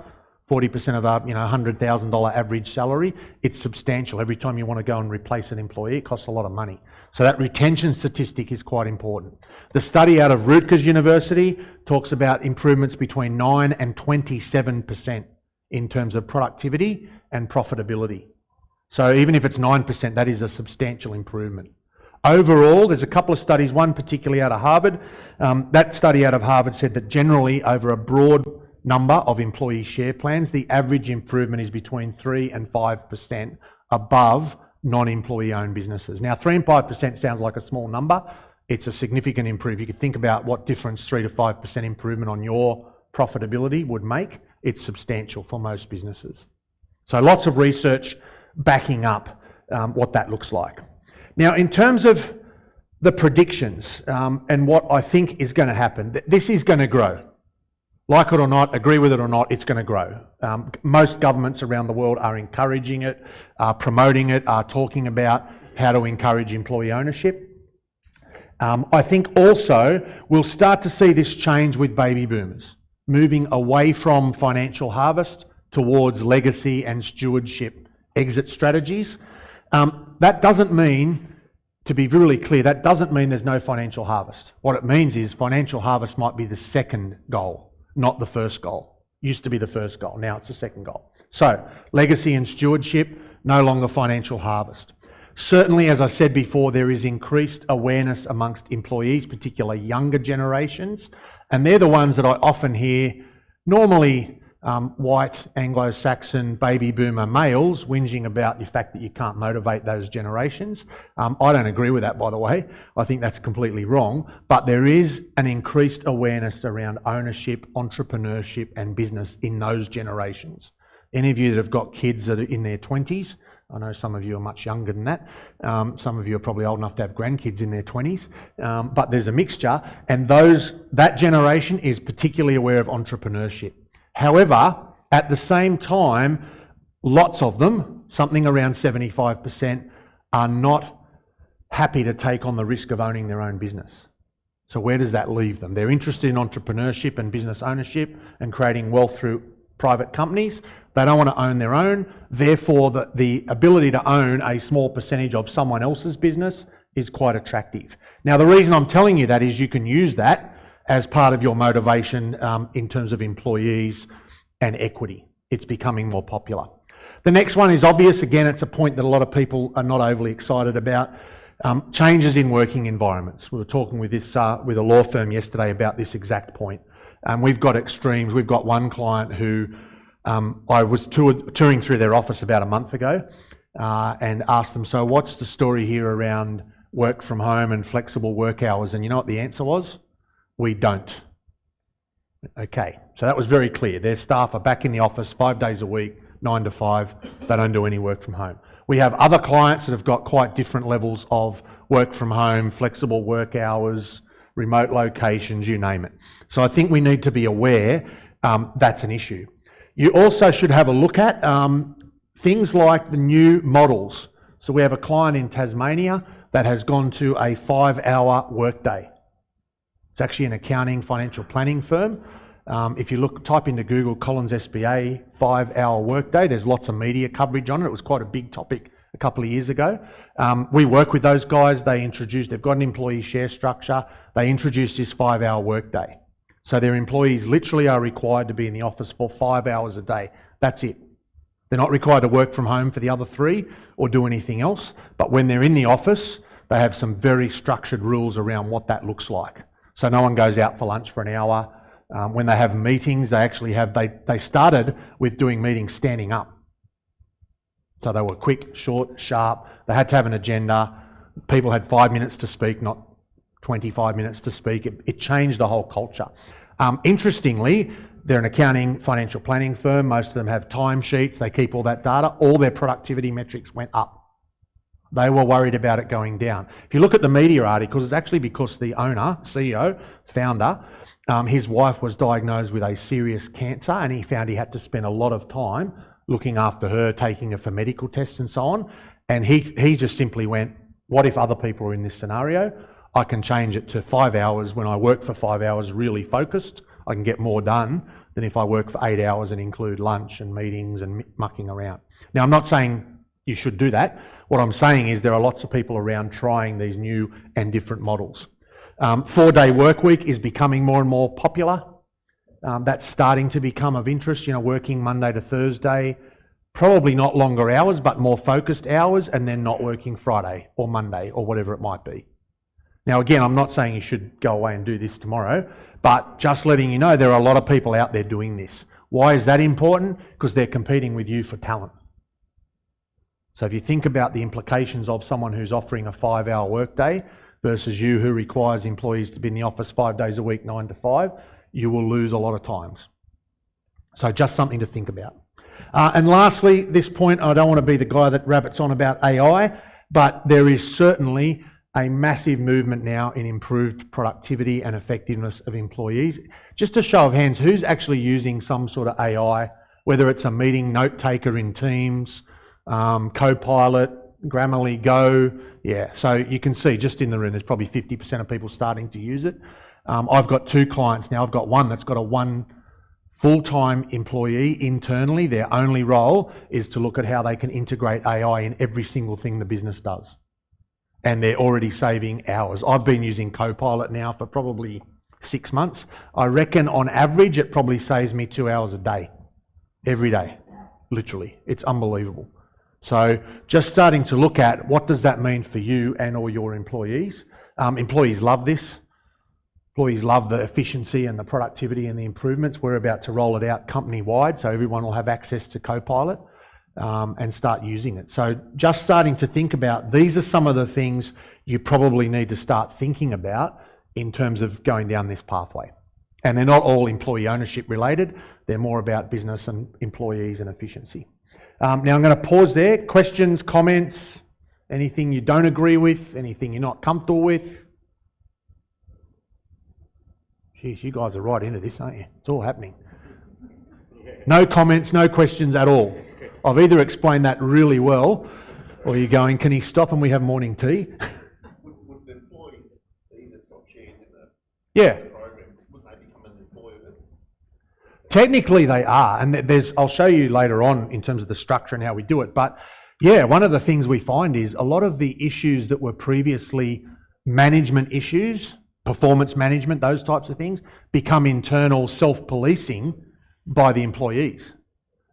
40% of a $100,000 average salary, it's substantial. Every time you want to go and replace an employee, it costs a lot of money. So that retention statistic is quite important. The study out of Rutgers University talks about improvements between 9 and 27% in terms of productivity and profitability. So even if it's 9%, that is a substantial improvement. Overall, there's a couple of studies, one particularly out of Harvard. That study out of Harvard said that generally over a broad number of employee share plans, the average improvement is between 3 and 5% above non-employee owned businesses. Now 3 and 5% sounds like a small number. It's a significant improvement. You could think about what difference 3 to 5% improvement on your profitability would make. It's substantial for most businesses. So lots of research backing up what that looks like. Now in terms of the predictions and what I think is going to happen, this is going to grow. Like it or not, agree with it or not, it's going to grow. Most governments around the world are encouraging it, are promoting it, are talking about how to encourage employee ownership. I think also we'll start to see this change with baby boomers, moving away from financial harvest towards legacy and stewardship exit strategies. That doesn't mean, to be really clear, that doesn't mean there's no financial harvest. What it means is financial harvest might be the second goal, not the first goal. Used to be the first goal, now it's the second goal. So, legacy and stewardship, no longer financial harvest. Certainly, as I said before, there is increased awareness amongst employees, particularly younger generations, and they're the ones that I often hear, normally white, Anglo-Saxon, baby boomer males whinging about the fact that you can't motivate those generations. I don't agree with that, by the way. I think that's completely wrong. But there is an increased awareness around ownership, entrepreneurship and business in those generations. Any of you that have got kids that are in their 20s, I know some of you are much younger than that. Some of you are probably old enough to have grandkids in their 20s. But there's a mixture, and that generation is particularly aware of entrepreneurship. However, at the same time, lots of them, something around 75%, are not happy to take on the risk of owning their own business. So where does that leave them? They're interested in entrepreneurship and business ownership and creating wealth through private companies. They don't want to own their own. Therefore, the ability to own a small percentage of someone else's business is quite attractive. Now, the reason I'm telling you that is you can use that as part of your motivation in terms of employees and equity. It's becoming more popular. The next one is obvious. Again, it's a point that a lot of people are not overly excited about. Changes in working environments. We were talking with a law firm yesterday about this exact point. We've got extremes. We've got one client who I was touring through their office about a month ago, and asked them, so what's the story here around work from home and flexible work hours? And you know what the answer was? We don't. Okay, so that was very clear. Their staff are back in the office 5 days a week, 9 to 5. They don't do any work from home. We have other clients that have got quite different levels of work from home, flexible work hours, remote locations, you name it. So I think we need to be aware that's an issue. You also should have a look at things like the new models. So we have a client in Tasmania that has gone to a 5-hour workday. It's actually an accounting financial planning firm. If you type into Google Collins SBA 5-hour workday, there's lots of media coverage on it. It was quite a big topic a couple of years ago. We work with those guys. They've got an employee share structure. They introduced this 5-hour workday. So their employees literally are required to be in the office for 5 hours a day. That's it. They're not required to work from home for the other 3 or do anything else. But when they're in the office, they have some very structured rules around what that looks like. So no one goes out for lunch for an hour. When they have meetings, they started with doing meetings standing up. So they were quick, short, sharp. They had to have an agenda. People had 5 minutes to speak, not 25 minutes to speak. It changed the whole culture. Interestingly, they're an accounting financial planning firm. Most of them have timesheets. They keep all that data. All their productivity metrics went up. They were worried about it going down. If you look at the media articles, it's actually because the owner, CEO, founder, his wife was diagnosed with a serious cancer, and he found he had to spend a lot of time looking after her, taking her for medical tests and so on. And he just simply went, what if other people are in this scenario? I can change it to 5 hours. When I work for 5 hours really focused, I can get more done than if I work for 8 hours and include lunch and meetings and mucking around. Now, I'm not saying you should do that. What I'm saying is there are lots of people around trying these new and different models. 4-day work week is becoming more and more popular. That's starting to become of interest, working Monday to Thursday, probably not longer hours, but more focused hours, and then not working Friday or Monday or whatever it might be. Now, again, I'm not saying you should go away and do this tomorrow, but just letting you know there are a lot of people out there doing this. Why is that important? Because they're competing with you for talent. So if you think about the implications of someone who's offering a 5-hour workday versus you who requires employees to be in the office 5 days a week, 9 to 5, you will lose a lot of times. So just something to think about. And lastly, this point, I don't want to be the guy that rabbits on about AI, but there is certainly a massive movement now in improved productivity and effectiveness of employees. Just a show of hands, who's actually using some sort of AI, whether it's a meeting note taker in Teams, Copilot, Grammarly, Go, yeah. So you can see just in the room, there's probably 50% of people starting to use it. I've got 2 clients now. I've got one that's got one full-time employee internally. Their only role is to look at how they can integrate AI in every single thing the business does. And they're already saving hours. I've been using Copilot now for probably 6 months. I reckon on average, it probably saves me 2 hours a day, every day, literally. It's unbelievable. So just starting to look at what does that mean for you and or your employees. Employees love this. Employees love the efficiency and the productivity and the improvements. We're about to roll it out company-wide, so everyone will have access to Copilot and start using it. So just starting to think about, these are some of the things you probably need to start thinking about in terms of going down this pathway. And they're not all employee ownership related. They're more about business and employees and efficiency. Now I'm going to pause there. Questions, comments, anything you don't agree with, anything you're not comfortable with? Jeez, you guys are right into this, aren't you? It's all happening. No comments, no questions at all. I've either explained that really well, or you're going, can he stop and we have morning tea? Would the employee be that's got shares in the Yeah. program, wouldn't they become an employee of it? Technically they are, and I'll show you later on in terms of the structure and how we do it, but yeah, one of the things we find is a lot of the issues that were previously management issues, performance management, those types of things, become internal self-policing by the employees,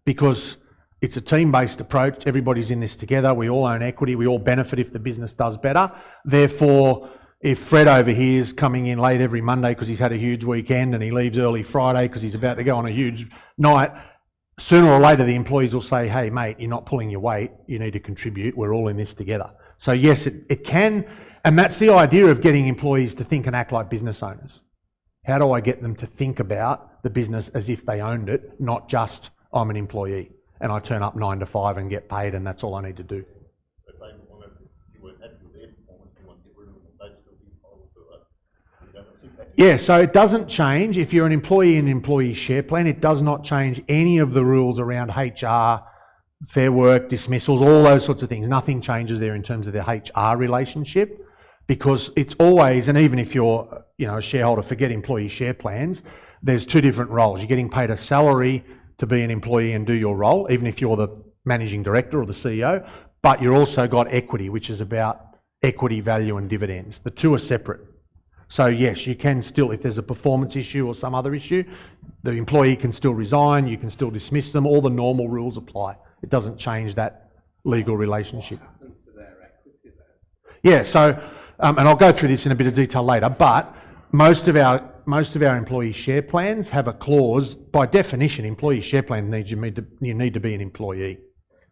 because it's a team-based approach. Everybody's in this together. We all own equity. We all benefit if the business does better. Therefore, if Fred over here is coming in late every Monday because he's had a huge weekend and he leaves early Friday because he's about to go on a huge night, sooner or later the employees will say, hey mate, you're not pulling your weight, you need to contribute, we're all in this together. So yes, it can, and that's the idea of getting employees to think and act like business owners. How do I get them to think about the business as if they owned it, not just I'm an employee and I turn up 9 to 5 and get paid and that's all I need to do. If they wanted, if you weren't happy with their performance, you want to get rid of them, they'd still be entitled to a redundancy package. Yeah, so it doesn't change. If you're an employee in an employee share plan, it does not change any of the rules around HR, fair work, dismissals, all those sorts of things. Nothing changes there in terms of the HR relationship, because it's always, and even if you're a shareholder, forget employee share plans, there's two different roles. You're getting paid a salary to be an employee and do your role, even if you're the managing director or the CEO, but you're also got equity, which is about equity, value and dividends. The two are separate. So yes, you can still, if there's a performance issue or some other issue, the employee can still resign, you can still dismiss them, all the normal rules apply. It doesn't change that legal relationship. What happens to their equity then? Yeah, so, and I'll go through this in a bit of detail later, but most of our employee share plans have a clause, by definition, employee share plan you need to be an employee.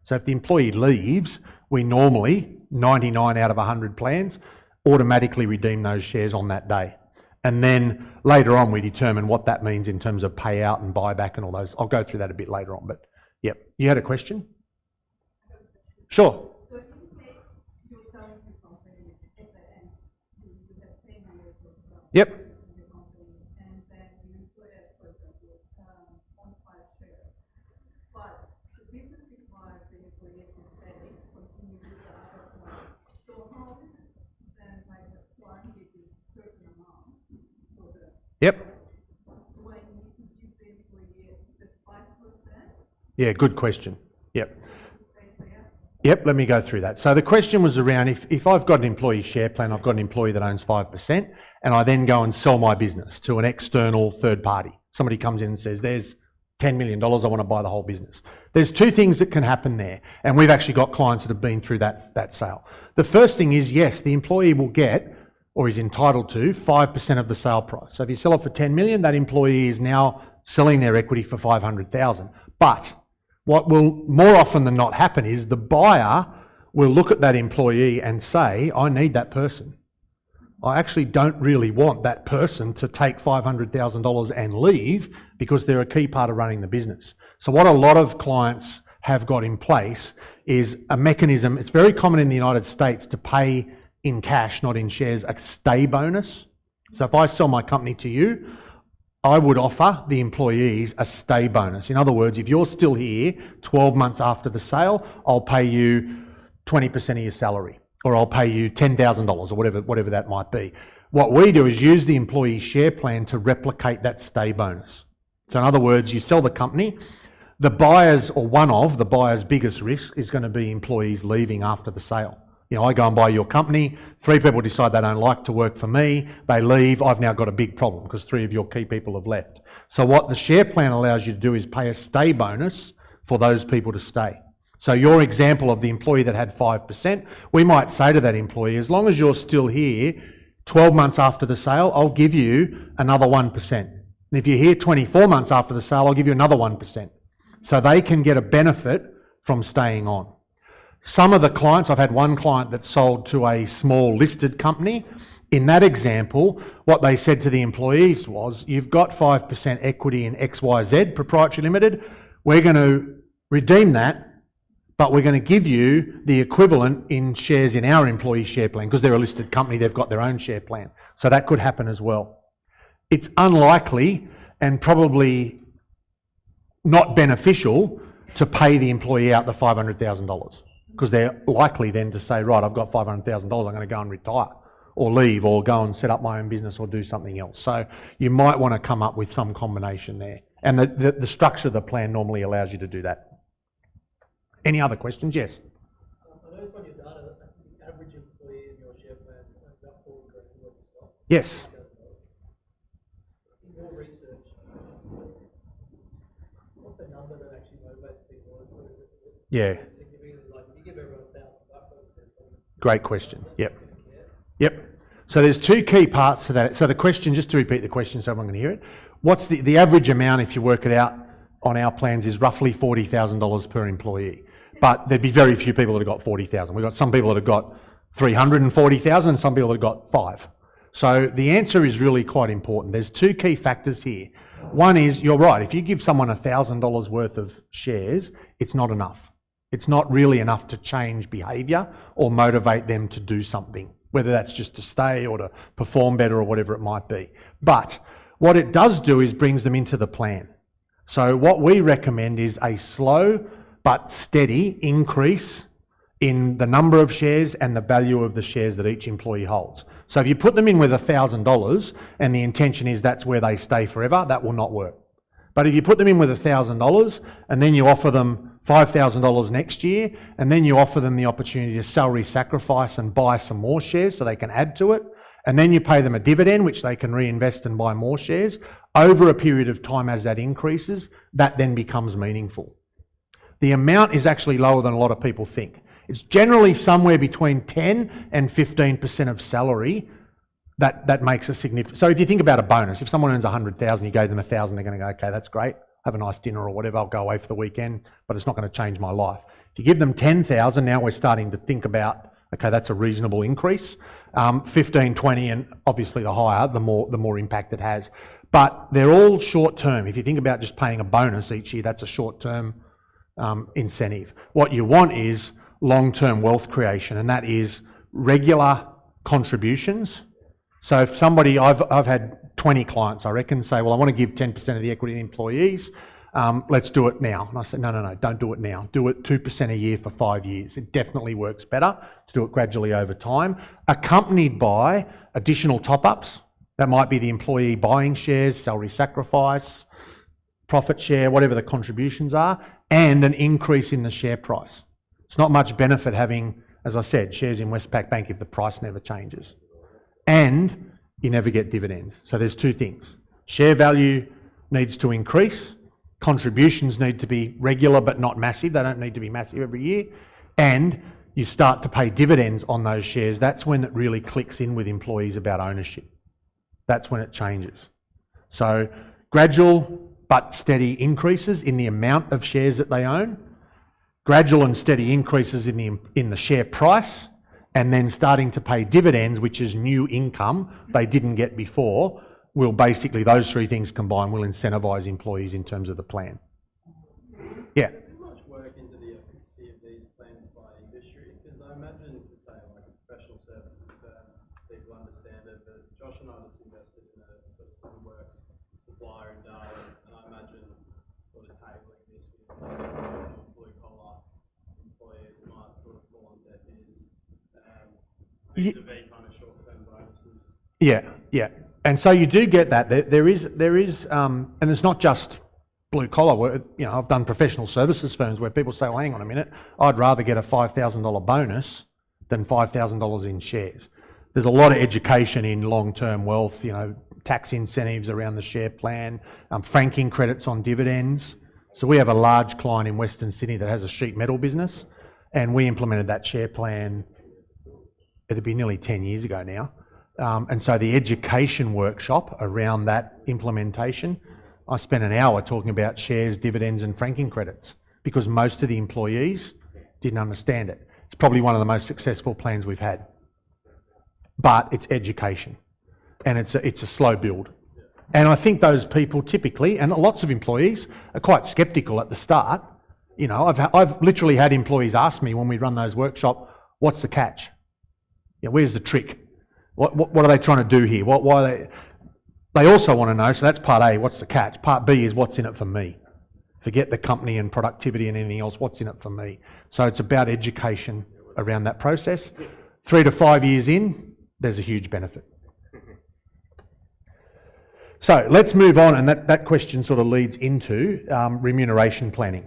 So if the employee leaves, we normally, 99 out of 100 plans, automatically redeem those shares on that day. And then later on we determine what that means in terms of payout and buyback and all those. I'll go through that a bit later on, but yep. You had a question? Sure. So if you say you're selling the company at the end, you have 10 years of Yep. the company, and then you put it, for example, on 5 shares. But the business requires the employee to stay, continue with the other one. So how is it then like the one gives you certain amount for the Yep. when you give the employee the 5%? Yeah, good question. Yep. Yep, let me go through that. So the question was around if I've got an employee share plan, I've got an employee that owns 5%, and I then go and sell my business to an external third party. Somebody comes in and says, there's $10 million, I want to buy the whole business. There's two things that can happen there, and we've actually got clients that have been through that sale. The first thing is, yes, the employee will get, or is entitled to, 5% of the sale price. So if you sell it for 10 million, that employee is now selling their equity for 500,000. But what will more often than not happen is the buyer will look at that employee and say, I need that person. I actually don't really want that person to take $500,000 and leave because they're a key part of running the business. So what a lot of clients have got in place is a mechanism. It's very common in the United States to pay in cash, not in shares, a stay bonus. So if I sell my company to you, I would offer the employees a stay bonus. In other words, if you're still here 12 months after the sale, I'll pay you 20% of your salary, or I'll pay you $10,000 or whatever that might be. What we do is use the employee share plan to replicate that stay bonus. So in other words, you sell the company, the buyer's, or one of the buyer's biggest risk is going to be employees leaving after the sale. You know, I go and buy your company, 3 people decide they don't like to work for me, they leave, I've now got a big problem because 3 of your key people have left. So what the share plan allows you to do is pay a stay bonus for those people to stay. So your example of the employee that had 5%, we might say to that employee, as long as you're still here 12 months after the sale, I'll give you another 1%. And if you're here 24 months after the sale, I'll give you another 1%. So they can get a benefit from staying on. Some of the clients, I've had one client that sold to a small listed company. In that example, what they said to the employees was, you've got 5% equity in XYZ Proprietary Limited. We're going to redeem that, but we're going to give you the equivalent in shares in our employee share plan because they're a listed company, they've got their own share plan. So that could happen as well. It's unlikely and probably not beneficial to pay the employee out the $500,000. Because they're likely then to say, right, I've got $500,000, I'm going to go and retire or leave or go and set up my own business or do something else. So you might want to come up with some combination there. And the structure of the plan normally allows you to do that. Any other questions? Yes? I noticed on your data that the average employee in your share plan earns about 40 grand worth of stock. Yes. In your research, what's the number that actually motivates people? Yeah. Like if you give everyone $1,000, Great question. Yep. Yep. So there's 2 key parts to that. So the question, just to repeat the question so everyone can hear it, what's the average amount, if you work it out, on our plans is roughly $40,000 per employee. But there'd be very few people that have got 40,000. We've got some people that have got 340,000 and some people that have got 5. So the answer is really quite important. There's two key factors here. One is, you're right, if you give someone $1,000 worth of shares, it's not enough. It's not really enough to change behaviour or motivate them to do something, whether that's just to stay or to perform better or whatever it might be. But what it does do is brings them into the plan. So what we recommend is a slow but steady increase in the number of shares and the value of the shares that each employee holds. So if you put them in with $1,000 and the intention is that's where they stay forever, that will not work. But if you put them in with $1,000 and then you offer them $5,000 next year, and then you offer them the opportunity to salary sacrifice and buy some more shares so they can add to it, and then you pay them a dividend which they can reinvest and buy more shares, over a period of time as that increases, that then becomes meaningful. The amount is actually lower than a lot of people think. It's generally somewhere between 10 and 15% of salary that makes a significant... So if you think about a bonus, if someone earns 100,000, you gave them 1,000, they're going to go, okay, that's great, have a nice dinner or whatever, I'll go away for the weekend, but it's not going to change my life. If you give them 10,000, now we're starting to think about, okay, that's a reasonable increase. 15, 20, and obviously the higher, the more impact it has. But they're all short term. If you think about just paying a bonus each year, that's a short term incentive. What you want is long-term wealth creation, and that is regular contributions. So if somebody, I've had 20 clients, I reckon, say, well, I want to give 10% of the equity to employees, let's do it now. And I said, no, don't do it now. Do it 2% a year for 5 years. It definitely works better to do it gradually over time, accompanied by additional top-ups. That might be the employee buying shares, salary sacrifice, profit share, whatever the contributions are, and an increase in the share price. It's not much benefit having, as I said, shares in Westpac Bank if the price never changes. And you never get dividends. So there's two things. Share value needs to increase. Contributions need to be regular but not massive. They don't need to be massive every year. And you start to pay dividends on those shares. That's when it really clicks in with employees about ownership. That's when it changes. So gradual but steady increases in the amount of shares that they own, gradual and steady increases in the share price, and then starting to pay dividends, which is new income they didn't get before, will basically, those three things combined will incentivise employees in terms of the plan. Yeah. How much work into the efficacy of these plans by industry? Because I imagine, to say, like a professional services firm, people understand it, but Josh and I just invested in a sort of Sunworks supplier in Darwin, and I imagine sort of tabling this with blue collar employees might sort of fall on deaf ears. Vis-a-vis kind of short-term bonuses. Yeah. And so you do get that. There is, and it's not just blue collar. You know, I've done professional services firms where people say, well, hang on a minute, I'd rather get a $5,000 bonus than $5,000 in shares. There's a lot of education in long-term wealth, you know, tax incentives around the share plan, franking credits on dividends. So we have a large client in Western Sydney that has a sheet metal business, and we implemented that share plan, it'd be nearly 10 years ago now. And so the education workshop around that implementation, I spent an hour talking about shares, dividends and franking credits because most of the employees didn't understand it. It's probably one of the most successful plans we've had. But it's education and it's a slow build. And I think those people typically, and lots of employees, are quite sceptical at the start. You know, I've literally had employees ask me when we run those workshops, what's the catch? Yeah, where's the trick? What are they trying to do here? Why are they also want to know, so that's part A, what's the catch? Part B is what's in it for me. Forget the company and productivity and anything else, what's in it for me? So it's about education around that process. 3 to 5 years in, there's a huge benefit. So let's move on, and that question sort of leads into remuneration planning.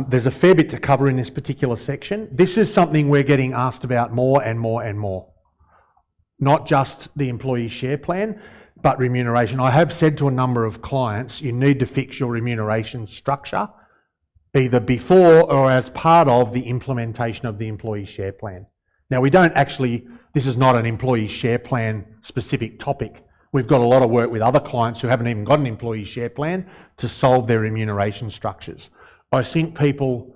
There's a fair bit to cover in this particular section. This is something we're getting asked about more and more and more. Not just the employee share plan, but remuneration. I have said to a number of clients, you need to fix your remuneration structure either before or as part of the implementation of the employee share plan. Now we don't actually, this is not an employee share plan specific topic. We've got a lot of work with other clients who haven't even got an employee share plan to solve their remuneration structures. I think people,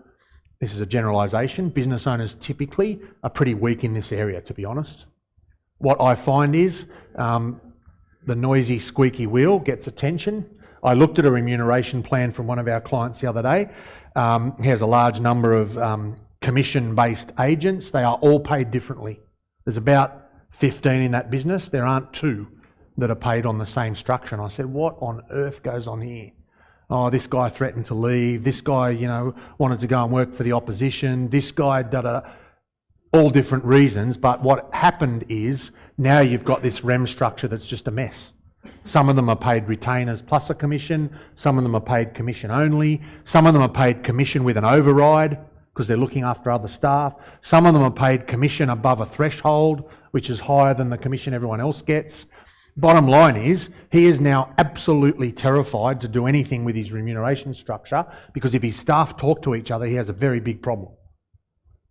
this is a generalisation, business owners typically are pretty weak in this area, to be honest. What I find is the noisy, squeaky wheel gets attention. I looked at a remuneration plan from one of our clients the other day. He has a large number of commission-based agents. They are all paid differently. There's about 15 in that business. There aren't 2 that are paid on the same structure. And I said, what on earth goes on here? Oh, this guy threatened to leave. This guy, you know, wanted to go and work for the opposition. This guy, da-da-da. All different reasons. But what happened is now you've got this REM structure that's just a mess. Some of them are paid retainers plus a commission. Some of them are paid commission only. Some of them are paid commission with an override because they're looking after other staff. Some of them are paid commission above a threshold, which is higher than the commission everyone else gets. Bottom line is, he is now absolutely terrified to do anything with his remuneration structure because if his staff talk to each other, he has a very big problem.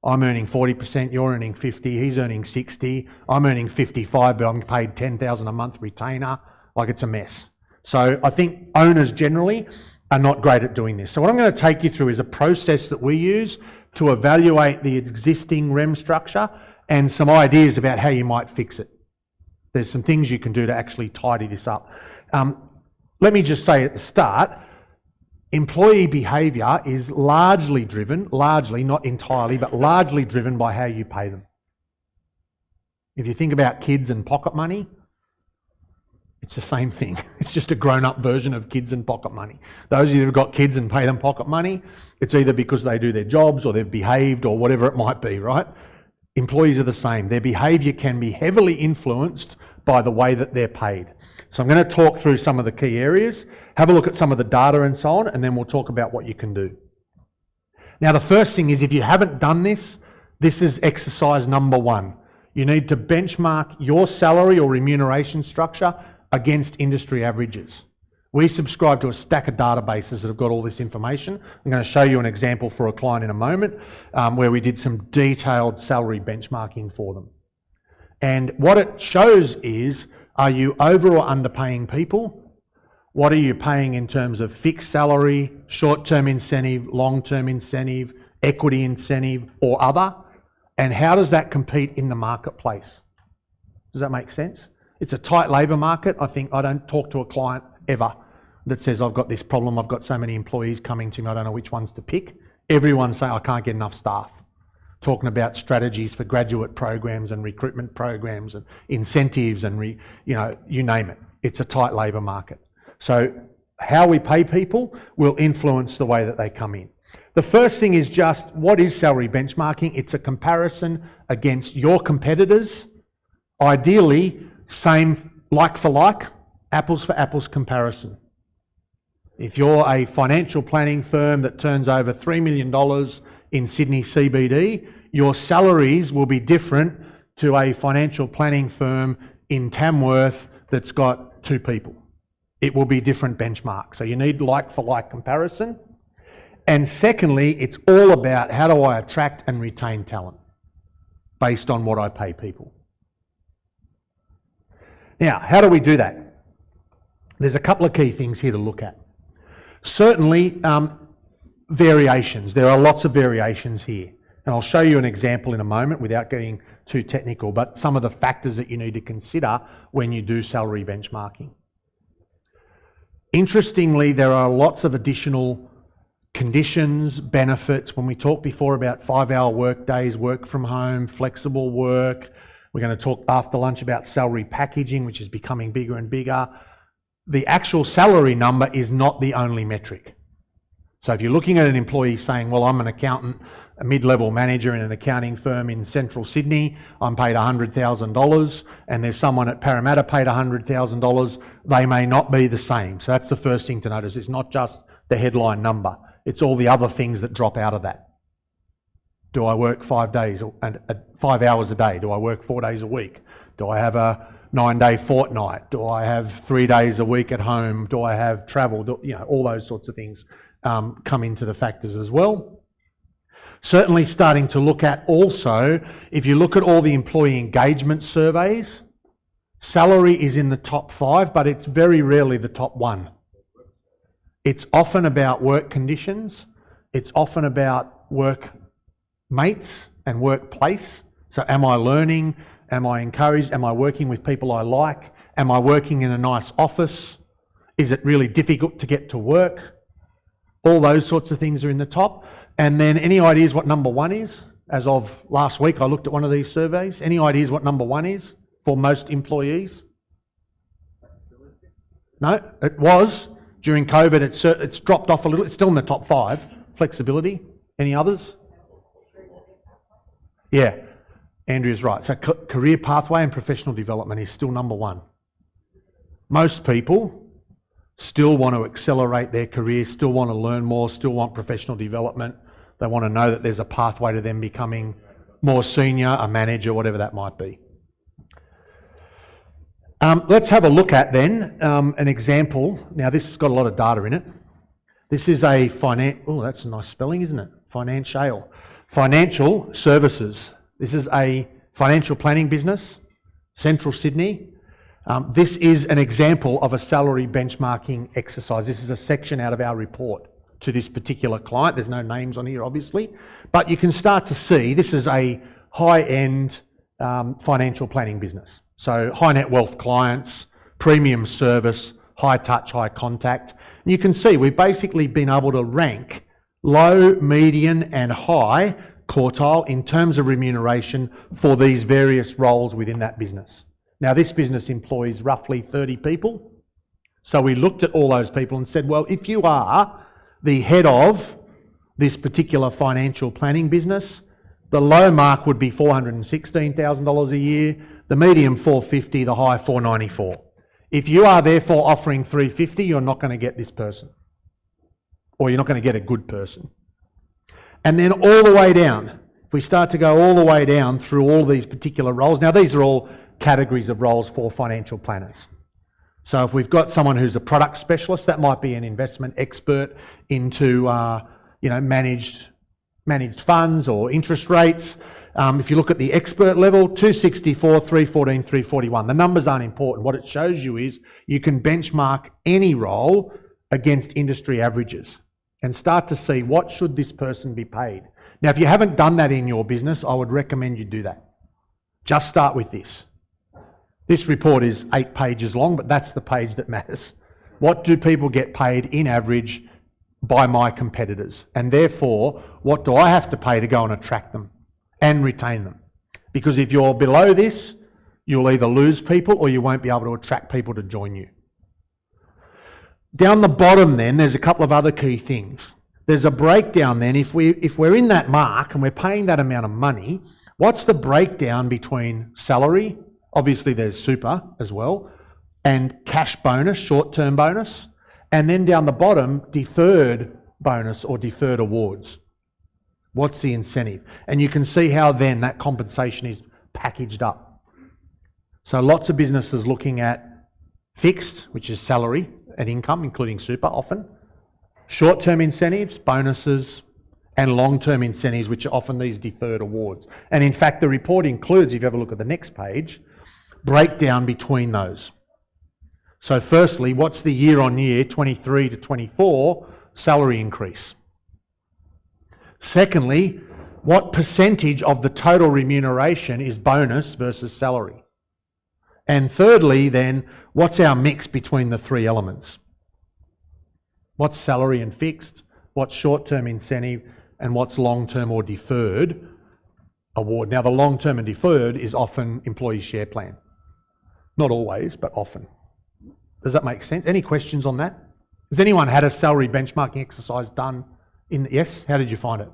I'm earning 40%, you're earning 50, he's earning 60, I'm earning 55, but I'm paid 10,000 a month retainer. Like, it's a mess. So I think owners generally are not great at doing this. So what I'm going to take you through is a process that we use to evaluate the existing REM structure and some ideas about how you might fix it. There's some things you can do to actually tidy this up. Let me just say at the start, employee behaviour is largely driven, not entirely, but largely driven by how you pay them. If you think about kids and pocket money, it's the same thing. It's just a grown-up version of kids and pocket money. Those of you who've got kids and pay them pocket money, it's either because they do their jobs or they've behaved or whatever it might be, right? Employees are the same. Their behaviour can be heavily influenced by the way that they're paid. So I'm going to talk through some of the key areas, have a look at some of the data and so on, and then we'll talk about what you can do. Now, the first thing is, if you haven't done this, this is exercise number 1. You need to benchmark your salary or remuneration structure against industry averages. We subscribe to a stack of databases that have got all this information. I'm going to show you an example for a client in a moment where we did some detailed salary benchmarking for them. And what it shows is, are you over or underpaying people? What are you paying in terms of fixed salary, short-term incentive, long-term incentive, equity incentive or other? And how does that compete in the marketplace? Does that make sense? It's a tight labour market. I don't talk to a client ever that says, I've got this problem, I've got so many employees coming to me, I don't know which ones to pick. Everyone's saying, I can't get enough staff. Talking about strategies for graduate programs and recruitment programs and incentives and, you name it. It's a tight labour market. So how we pay people will influence the way that they come in. The first thing is just, what is salary benchmarking? It's a comparison against your competitors, ideally same like for like, apples for apples comparison. If you're a financial planning firm that turns over $3 million in Sydney CBD, your salaries will be different to a financial planning firm in Tamworth that's got 2 people. It will be different benchmark. So you need like for like comparison. And secondly, it's all about how do I attract and retain talent based on what I pay people. Now, how do we do that? There's a couple of key things here to look at. Certainly, variations. There are lots of variations here. And I'll show you an example in a moment without getting too technical, but some of the factors that you need to consider when you do salary benchmarking. Interestingly, there are lots of additional conditions, benefits. When we talked before about 5-hour work days, work from home, flexible work, we're going to talk after lunch about salary packaging, which is becoming bigger and bigger. The actual salary number is not the only metric. So if you're looking at an employee saying, well, I'm an accountant, a mid-level manager in an accounting firm in central Sydney, I'm paid $100,000, and there's someone at Parramatta paid $100,000, they may not be the same. So that's the first thing to notice. It's not just the headline number. It's all the other things that drop out of that. Do I work 5 days and 5 hours a day? Do I work 4 days a week? Do I have a 9-day fortnight? Do I have 3 days a week at home? Do I have travel? All those sorts of things come into the factors as well. Certainly starting to look at also, if you look at all the employee engagement surveys, Salary is in the top 5, but it's very rarely the top 1. It's often about work conditions. It's often about work mates and workplace. So am I learning? Am I encouraged? Am I working with people I like? Am I working in a nice office? Is it really difficult to get to work? All those sorts of things are in the top. And then any ideas what number 1 is? As of last week, I looked at one of these surveys. Any ideas what number 1 is for most employees? No, it was. During COVID, it's dropped off a little. It's still in the top 5. Flexibility. Any others? Yeah, Andrea's right. So career pathway and professional development is still number 1. Most people still want to accelerate their career, still want to learn more, still want professional development. They want to know that there's a pathway to them becoming more senior, a manager, whatever that might be. Let's have a look at then an example. Now this has got a lot of data in it. This is a oh, that's a nice spelling, isn't it? Financial services. This is a financial planning business, Central Sydney. This is an example of a salary benchmarking exercise. This is a section out of our report to this particular client. There's no names on here, obviously, but you can start to see this is a high-end financial planning business. So high net wealth clients, premium service, high touch, high contact. And you can see we've basically been able to rank low, median and high quartile in terms of remuneration for these various roles within that business. Now this business employs roughly 30 people. So we looked at all those people and said, well, if you are the head of this particular financial planning business, the low mark would be $416,000 a year, the medium 450, the high 494. If you are therefore offering 350, you're not going to get this person, or you're not going to get a good person. And then all the way down, if we start to go all the way down through all these particular roles, now these are all categories of roles for financial planners. So if we've got someone who's a product specialist, that might be an investment expert into managed funds or interest rates. If you look at the expert level, 264, 314, 341. The numbers aren't important. What it shows you is you can benchmark any role against industry averages and start to see what should this person be paid. Now, if you haven't done that in your business, I would recommend you do that. Just start with this. This report is 8 pages long, but that's the page that matters. What do people get paid in average by my competitors? And therefore, what do I have to pay to go and attract them and retain them? Because if you're below this, you'll either lose people or you won't be able to attract people to join you. Down the bottom then, there's a couple of other key things. There's a breakdown then, if we're in that mark and we're paying that amount of money, what's the breakdown between salary? Obviously there's super as well, and cash bonus, short-term bonus, and then down the bottom, deferred bonus or deferred awards. What's the incentive? And you can see how then that compensation is packaged up. So lots of businesses looking at fixed, which is salary and income, including super often, short-term incentives, bonuses, and long-term incentives, which are often these deferred awards. And in fact, the report includes, if you have a look at the next page, breakdown between those. So firstly, what's the year-on-year, 23 to 24, salary increase? Secondly, what percentage of the total remuneration is bonus versus salary? And thirdly, then, what's our mix between the 3 elements? What's salary and fixed? What's short-term incentive? And what's long-term or deferred award? Now, the long-term and deferred is often employee share plan. Not always, but often. Does that make sense? Any questions on that? Has anyone had a salary benchmarking exercise done? Yes? How did you find it?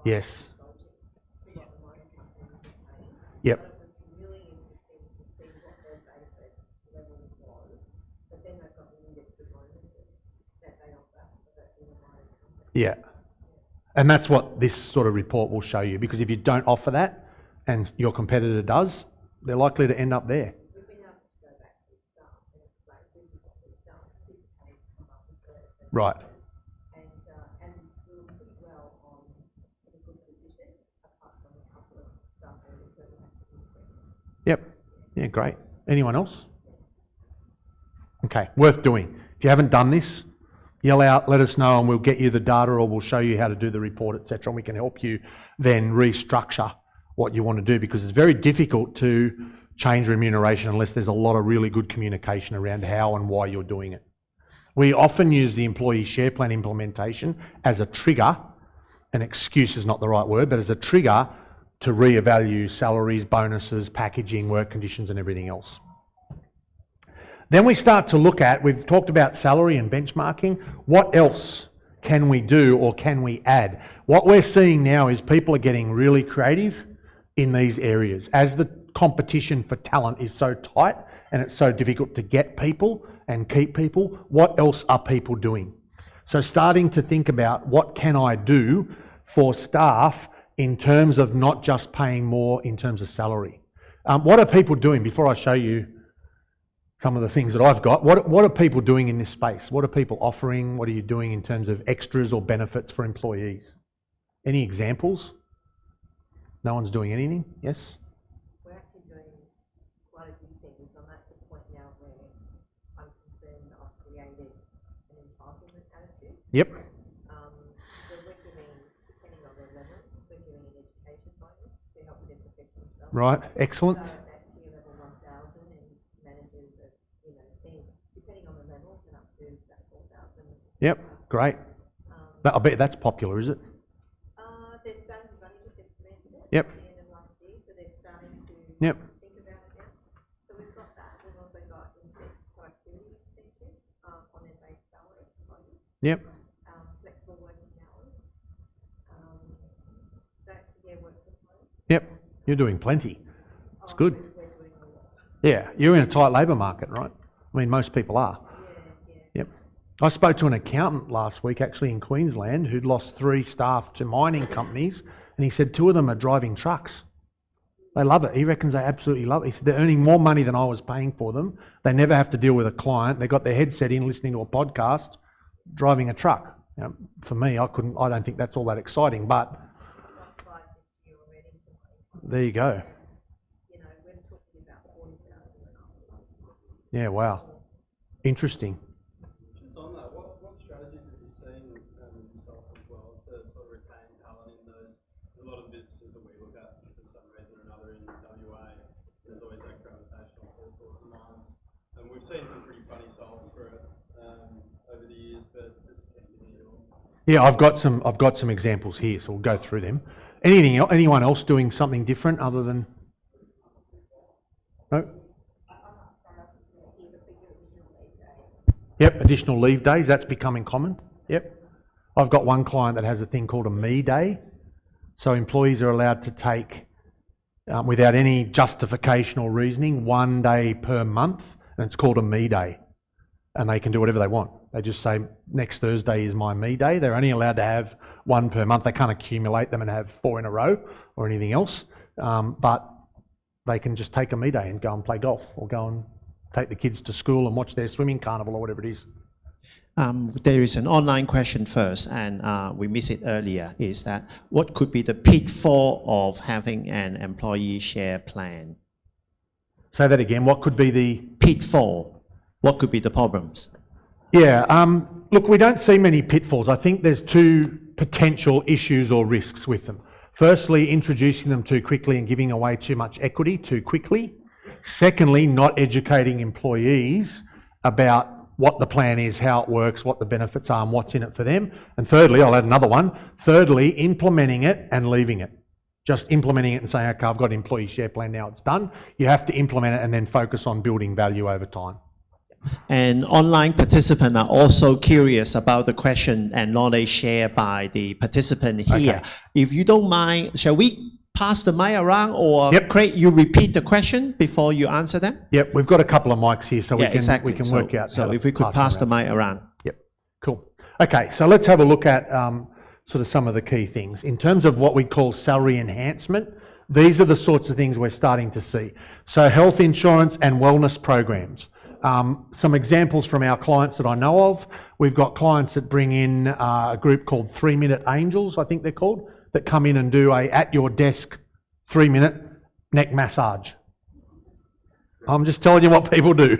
Yes. Yep. Yeah. And that's what this sort of report will show you, because if you don't offer that and your competitor does, they're likely to end up there. Right. Yep. Yeah, great. Anyone else? Okay, worth doing. If you haven't done this, yell out, let us know, and we'll get you the data, or we'll show you how to do the report, etc. And we can help you then restructure what you want to do, because it's very difficult to change remuneration unless there's a lot of really good communication around how and why you're doing it. We often use the employee share plan implementation as a trigger, an excuse is not the right word, but as a trigger to reevaluate salaries, bonuses, packaging, work conditions and everything else. Then we start to look at, we've talked about salary and benchmarking, what else can we do or can we add? What we're seeing now is people are getting really creative in these areas. As the competition for talent is so tight and it's so difficult to get people and keep people, what else are people doing? So starting to think about what can I do for staff in terms of not just paying more in terms of salary. What are people doing? Before I show you some of the things that I've got, what are people doing in this space? What are people offering? What are you doing in terms of extras or benefits for employees? Any examples? No one's doing anything? Yes? We're actually doing quite a few things. I'm at the point now where I'm concerned I've created an entitlement attitude. Yep. So we're giving, depending on their level, we're giving an education bonus to help with their professional development. Right, excellent. So at tier level 1,000 and managers at, teams, depending on the level, and up to that 4,000. Yep, great. I bet that's popular, is it? They're starting, we've only just implemented it Yep. at the end of last year, so they're starting to Yep. think about it now. So we've got that. We've also got productivity incentive on their base salary at the moment. Yep. Flexible working hours. Work from home. Yep. You're doing plenty. It's good. We're doing a lot. Yeah, you're in a tight labour market, right? I mean, most people are. Yeah. Yep. I spoke to an accountant last week, actually in Queensland, who'd lost 3 staff to mining companies, and he said 2 of them are driving trucks. They love it. He reckons they absolutely love it. He said they're earning more money than I was paying for them. They never have to deal with a client. They got their headset in, listening to a podcast, driving a truck. Now, for me, I don't think that's all that exciting, but We've got 5 this year already. there you go. We're talking about 40,000 and up. Yeah, wow. Interesting. Just on that, what strategies have you seen yourself as well to sort of retain talent in those? There's a lot of businesses that we look at for some reason or another in WA. There's always that gravitational pull towards the mines, and we've seen some pretty funny solves for it over the years. But just Yeah, I've got some examples here, so we'll go through them. Anyone else doing something different other than? No. Yep, additional leave days. That's becoming common. Yep. I've got one client that has a thing called a me day, so employees are allowed to take, without any justification or reasoning, 1 day per month, and it's called a me day, and they can do whatever they want. They just say, next Thursday is my me day. They're only allowed to have 1 per month. They can't accumulate them and have 4 in a row or anything else. But they can just take a me day and go and play golf, or go and take the kids to school and watch their swimming carnival or whatever it is. There is an online question first, and we missed it earlier, is that what could be the pitfall of having an employee share plan? Say that again. What could be the Pitfall. What could be the problems? Yeah, look, we don't see many pitfalls. I think there's 2 potential issues or risks with them. Firstly, introducing them too quickly and giving away too much equity too quickly. Secondly, not educating employees about what the plan is, how it works, what the benefits are and what's in it for them. And thirdly, I'll add another one. Thirdly, implementing it and leaving it. Just implementing it and saying, okay, I've got an employee share plan, now it's done. You have to implement it and then focus on building value over time. And online participants are also curious about the question and knowledge shared by the participant here. Okay. If you don't mind, shall we pass the mic around, or Yep. Craig, you repeat the question before you answer them? Yep, we've got a couple of mics here, so we can exactly. work out. So how to if we could pass the them around. mic around. Yep, cool. Okay, so let's have a look at sort of some of the key things. In terms of what we call salary enhancement, these are the sorts of things we're starting to see. So health insurance and wellness programs. Some examples from our clients that I know of. We've got clients that bring in a group called 3-Minute Angels, I think they're called, that come in and do a at your desk 3-minute neck massage. I'm just telling you what people do.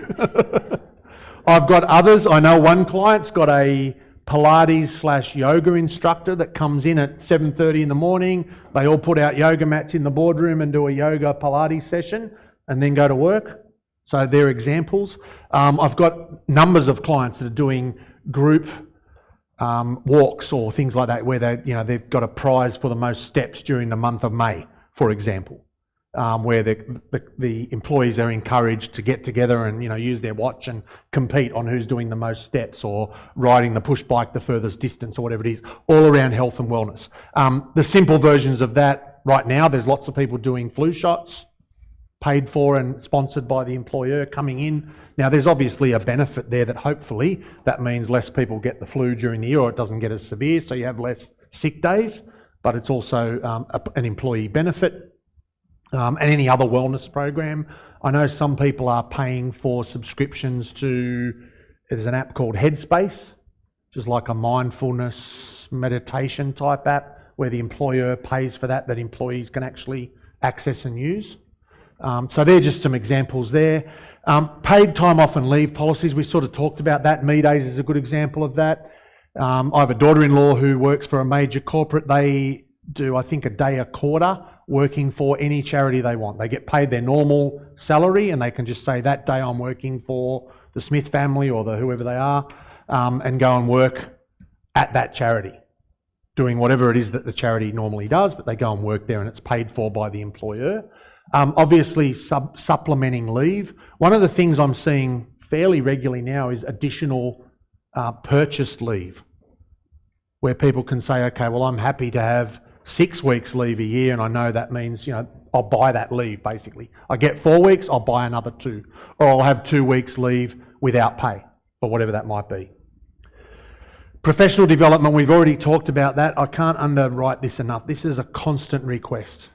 I've got others. I know one client's got a Pilates/yoga instructor that comes in at 7:30 in the morning. They all put out yoga mats in the boardroom and do a yoga Pilates session and then go to work. So they're examples. I've got numbers of clients that are doing group walks or things like that, where they've got a prize for the most steps during the month of May, for example, where the employees are encouraged to get together and use their watch and compete on who's doing the most steps, or riding the push bike the furthest distance, or whatever it is, all around health and wellness. The simple versions of that right now, there's lots of people doing flu shots, paid for and sponsored by the employer, coming in. Now, there's obviously a benefit there that hopefully that means less people get the flu during the year, or it doesn't get as severe, so you have less sick days, but it's also an employee benefit. And any other wellness program. I know some people are paying for subscriptions to, there's an app called Headspace, which is like a mindfulness meditation type app, where the employer pays for that employees can actually access and use. So they're just some examples there. Paid time off and leave policies, we sort of talked about that. Me Days is a good example of that. I have a daughter-in-law who works for a major corporate. They do, I think, a day a quarter working for any charity they want. They get paid their normal salary and they can just say, that day I'm working for the Smith family or the whoever they are, and go and work at that charity, doing whatever it is that the charity normally does, but they go and work there and it's paid for by the employer. Obviously, supplementing leave. One of the things I'm seeing fairly regularly now is additional purchased leave, where people can say, okay, well, I'm happy to have 6 weeks leave a year, and I know that means, I'll buy that leave, basically. I get 4 weeks, I'll buy another 2. Or I'll have 2 weeks leave without pay, or whatever that might be. Professional development, we've already talked about that. I can't underwrite this enough. This is a constant request.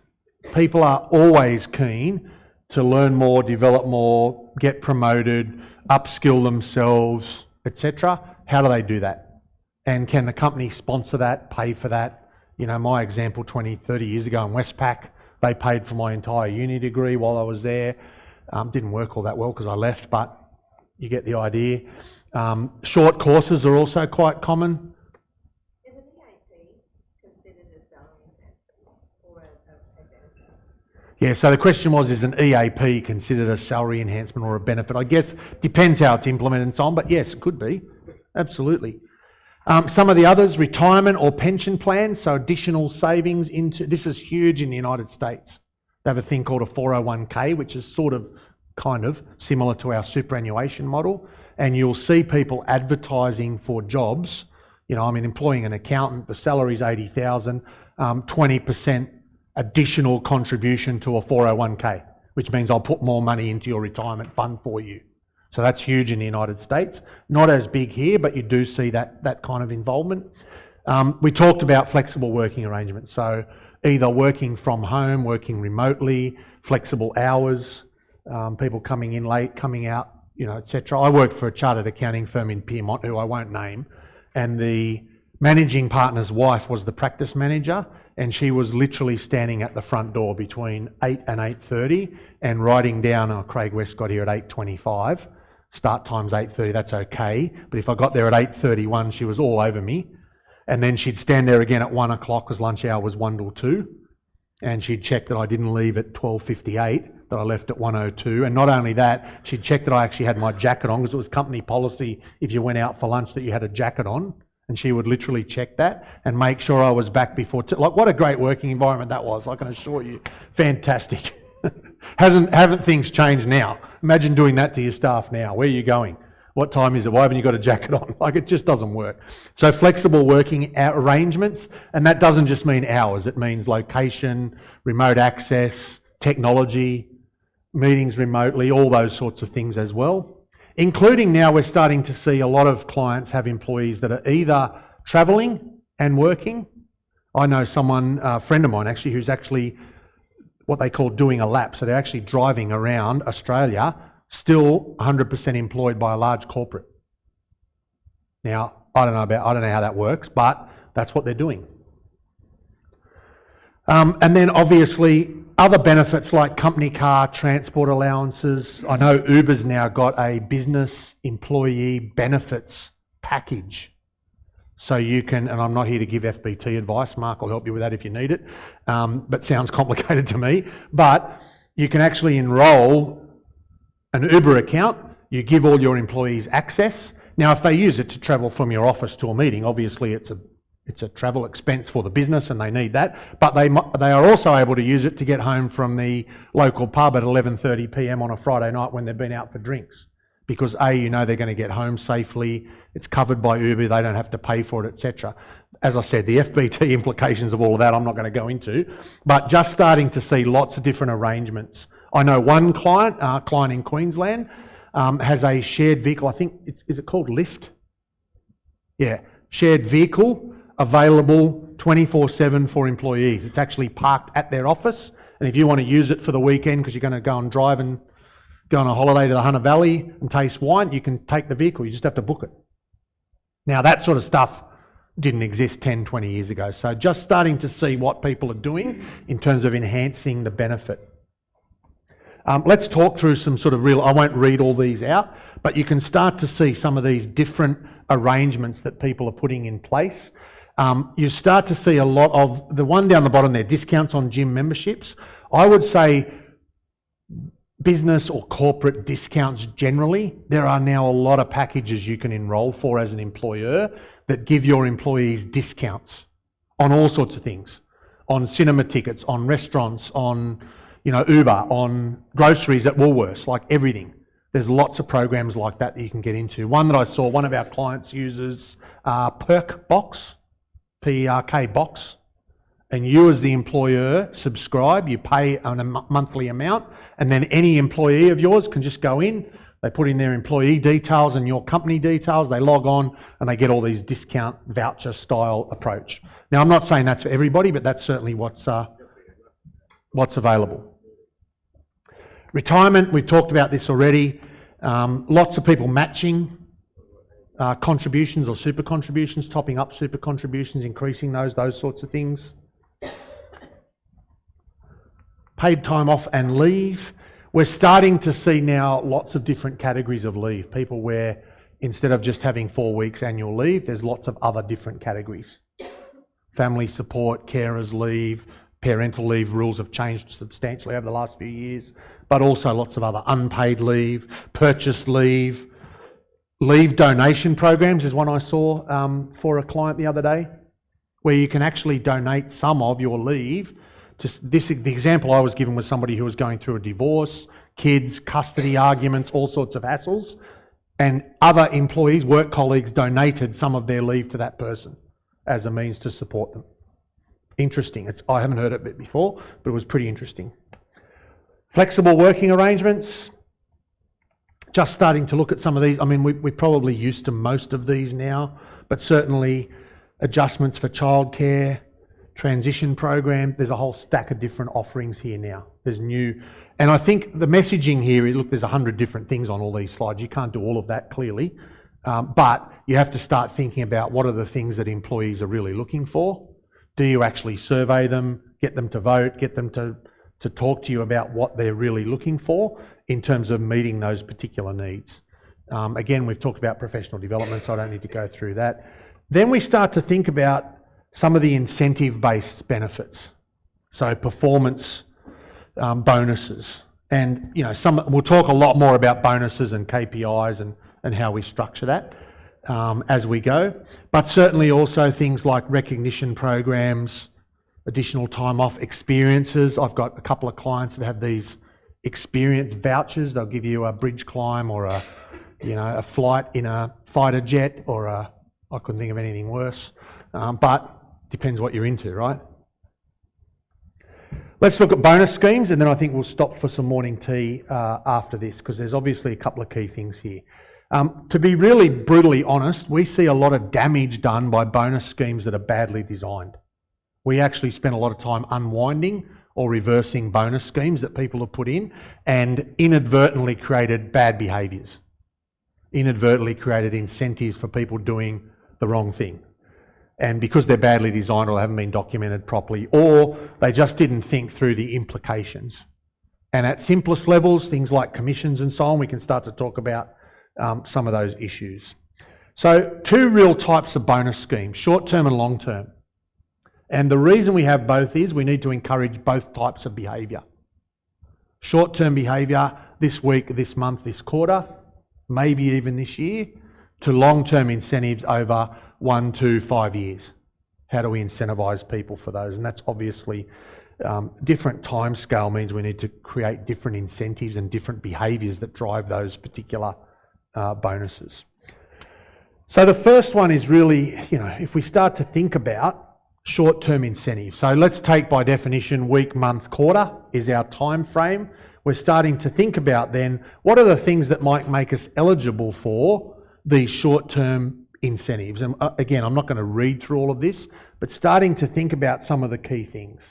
People are always keen to learn more, develop more, get promoted, upskill themselves, etc. How do they do that? And can the company sponsor that, pay for that? My example 20, 30 years ago in Westpac, they paid for my entire uni degree while I was there. Didn't work all that well because I left, but you get the idea. Short courses are also quite common. Is an EAP considered a salary enhancement or a benefit? Yeah, so the question was, is an EAP considered a salary enhancement or a benefit? I guess depends how it's implemented and so on, but yes, it could be. Absolutely. Some of the others, retirement or pension plans, so additional savings into, this is huge in the United States. They have a thing called a 401k, which is kind of similar to our superannuation model. And you'll see people advertising for jobs. Employing an accountant, the salary's 80,000, 20% additional contribution to a 401k, which means I'll put more money into your retirement fund for you. So that's huge in the United States. Not as big here, but you do see that kind of involvement. We talked about flexible working arrangements. So either working from home, working remotely, flexible hours, people coming in late, coming out, etc. I worked for a chartered accounting firm in Pyrmont, who I won't name, and the managing partner's wife was the practice manager, and she was literally standing at the front door between 8 and 8:30 and writing down, Craig West got here at 8:25. Start time's 8:30, that's okay. But if I got there at 8:31, she was all over me. And then she'd stand there again at 1 o'clock, because lunch hour was 1 till 2. And she'd check that I didn't leave at 12:58, that I left at 1:02. And not only that, she'd check that I actually had my jacket on, because it was company policy if you went out for lunch that you had a jacket on. And she would literally check that and make sure I was back before, what a great working environment that was, I can assure you. Fantastic. Haven't things changed now? Imagine doing that to your staff now. Where are you going? What time is it? Why haven't you got a jacket on? It just doesn't work. So flexible working arrangements, and that doesn't just mean hours. It means location, remote access, technology, meetings remotely, all those sorts of things as well. Including now we're starting to see a lot of clients have employees that are either travelling and working. I know someone, a friend of mine actually, who's actually what they call doing a lap. So they're actually driving around Australia, still 100% employed by a large corporate. Now, I don't know how that works, but that's what they're doing. And then obviously Other benefits like company car, transport allowances. I know Uber's now got a business employee benefits package. So you can, and I'm not here to give FBT advice, Mark will help you with that if you need it, but sounds complicated to me. But you can actually enrol an Uber account, you give all your employees access. Now, if they use it to travel from your office to a meeting, obviously it's a travel expense for the business and they need that, but they are also able to use it to get home from the local pub at 11:30 p.m. on a Friday night when they've been out for drinks. Because A, you know they're going to get home safely, it's covered by Uber, they don't have to pay for it, etc. As I said, the FBT implications of all of that I'm not going to go into, but just starting to see lots of different arrangements. I know one client in Queensland, has a shared vehicle, I think, is it called Lyft? Yeah, shared vehicle available 24/7 for employees. It's actually parked at their office, and if you want to use it for the weekend because you're going to go and drive and go on a holiday to the Hunter Valley and taste wine, you can take the vehicle, you just have to book it. Now that sort of stuff didn't exist 10, 20 years ago, so just starting to see what people are doing in terms of enhancing the benefit. Let's talk through some sort of real, I won't read all these out, but you can start to see some of these different arrangements that people are putting in place. You start to see a lot of, the one down the bottom there, discounts on gym memberships. I would say business or corporate discounts generally, there are now a lot of packages you can enrol for as an employer that give your employees discounts on all sorts of things, on cinema tickets, on restaurants, on Uber, on groceries at Woolworths, like everything. There's lots of programs like that you can get into. One that I saw, one of our clients uses Perk Box, P-E-R-K Box, and you as the employer subscribe, you pay on a monthly amount, and then any employee of yours can just go in, they put in their employee details and your company details, they log on and they get all these discount voucher style approach. Now I'm not saying that's for everybody, but that's certainly what's available. Retirement, we've talked about this already. Lots of people matching contributions or super contributions, topping up super contributions, increasing those sorts of things. Paid time off and leave. We're starting to see now lots of different categories of leave. People where instead of just having 4 weeks annual leave, there's lots of other different categories. Family support, carers leave, parental leave rules have changed substantially over the last few years, but also lots of other unpaid leave, purchase leave. Leave donation programs is one I saw for a client the other day, where you can actually donate some of your leave. The example I was given was somebody who was going through a divorce, kids, custody arguments, all sorts of hassles, and other employees, work colleagues, donated some of their leave to that person as a means to support them. Interesting. I haven't heard of it before, but it was pretty interesting. Flexible working arrangements. Just starting to look at some of these. I mean, we're probably used to most of these now, but certainly adjustments for childcare, transition program. There's a whole stack of different offerings here now. There's new, and I think the messaging here is, look, there's 100 different things on all these slides. You can't do all of that clearly, but you have to start thinking about what are the things that employees are really looking for. Do you actually survey them, get them to vote, get them to talk to you about what they're really looking for in terms of meeting those particular needs? Again, we've talked about professional development, so I don't need to go through that. Then we start to think about some of the incentive-based benefits, so performance bonuses, and we'll talk a lot more about bonuses and KPIs and how we structure that as we go, but certainly also things like recognition programs, additional time off, experiences. I've got a couple of clients that have these experience vouchers. They'll give you a bridge climb or a flight in a fighter jet, or I couldn't think of anything worse, but depends what you're into, right? Let's look at bonus schemes, and then I think we'll stop for some morning tea after this, because there's obviously a couple of key things here. To be really brutally honest, we see a lot of damage done by bonus schemes that are badly designed. We actually spend a lot of time unwinding or reversing bonus schemes that people have put in and inadvertently created bad behaviours, inadvertently created incentives for people doing the wrong thing. And because they're badly designed or haven't been documented properly, or they just didn't think through the implications. And at simplest levels, things like commissions and so on, we can start to talk about some of those issues. So 2 real types of bonus schemes, short-term and long-term. And the reason we have both is we need to encourage both types of behaviour. Short-term behaviour this week, this month, this quarter, maybe even this year, to long-term incentives over 1 to 5 years. How do we incentivise people for those? And that's obviously different time scale means we need to create different incentives and different behaviours that drive those particular bonuses. So the first one is really, if we start to think about short-term incentives. So let's take by definition week, month, quarter is our time frame. We're starting to think about then what are the things that might make us eligible for these short-term incentives. And again, I'm not going to read through all of this, but starting to think about some of the key things.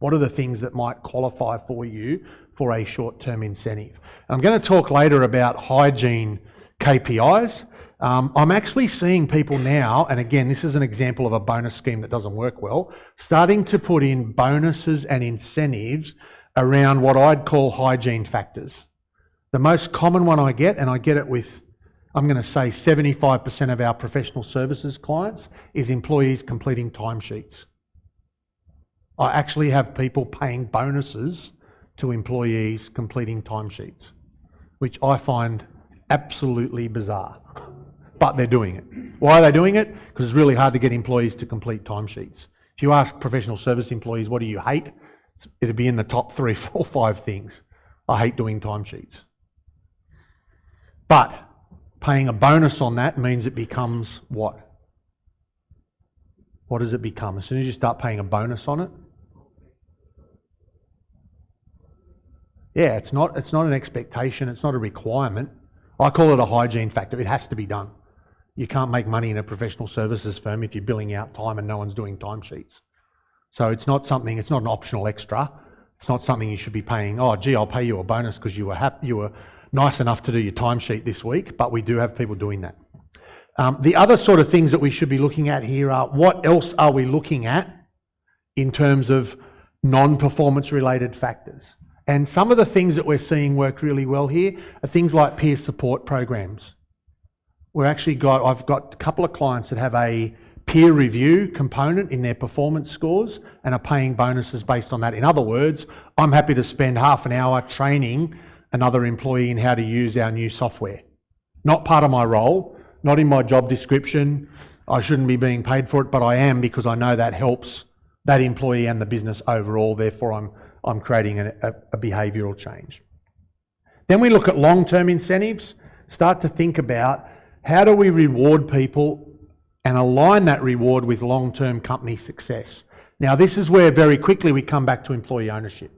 What are the things that might qualify for you for a short-term incentive? I'm going to talk later about hygiene KPIs. I'm actually seeing people now, and again, this is an example of a bonus scheme that doesn't work well, starting to put in bonuses and incentives around what I'd call hygiene factors. The most common one I get, and I get it with, I'm going to say 75% of our professional services clients, is employees completing timesheets. I actually have people paying bonuses to employees completing timesheets, which I find absolutely bizarre. But they're doing it. Why are they doing it? Because it's really hard to get employees to complete timesheets. If you ask professional service employees, what do you hate? It'd be in the top 3, 4, 5 things. I hate doing timesheets. But paying a bonus on that means it becomes what? What does it become? As soon as you start paying a bonus on it? Yeah, it's not an expectation, it's not a requirement. I call it a hygiene factor. It has to be done. You can't make money in a professional services firm if you're billing out time and no one's doing timesheets. So it's not an optional extra. It's not something you should be paying, oh gee, I'll pay you a bonus because you were nice enough to do your timesheet this week, but we do have people doing that. The other sort of things that we should be looking at here are what else are we looking at in terms of non-performance related factors. And some of the things that we're seeing work really well here are things like peer support programs. I've got a couple of clients that have a peer review component in their performance scores and are paying bonuses based on that. In other words, I'm happy to spend half an hour training another employee in how to use our new software. Not part of my role, not in my job description. I shouldn't be being paid for it, but I am because I know that helps that employee and the business overall. Therefore, I'm creating a behavioural change. Then we look at long-term incentives, start to think about how do we reward people and align that reward with long-term company success. Now, this is where very quickly we come back to employee ownership.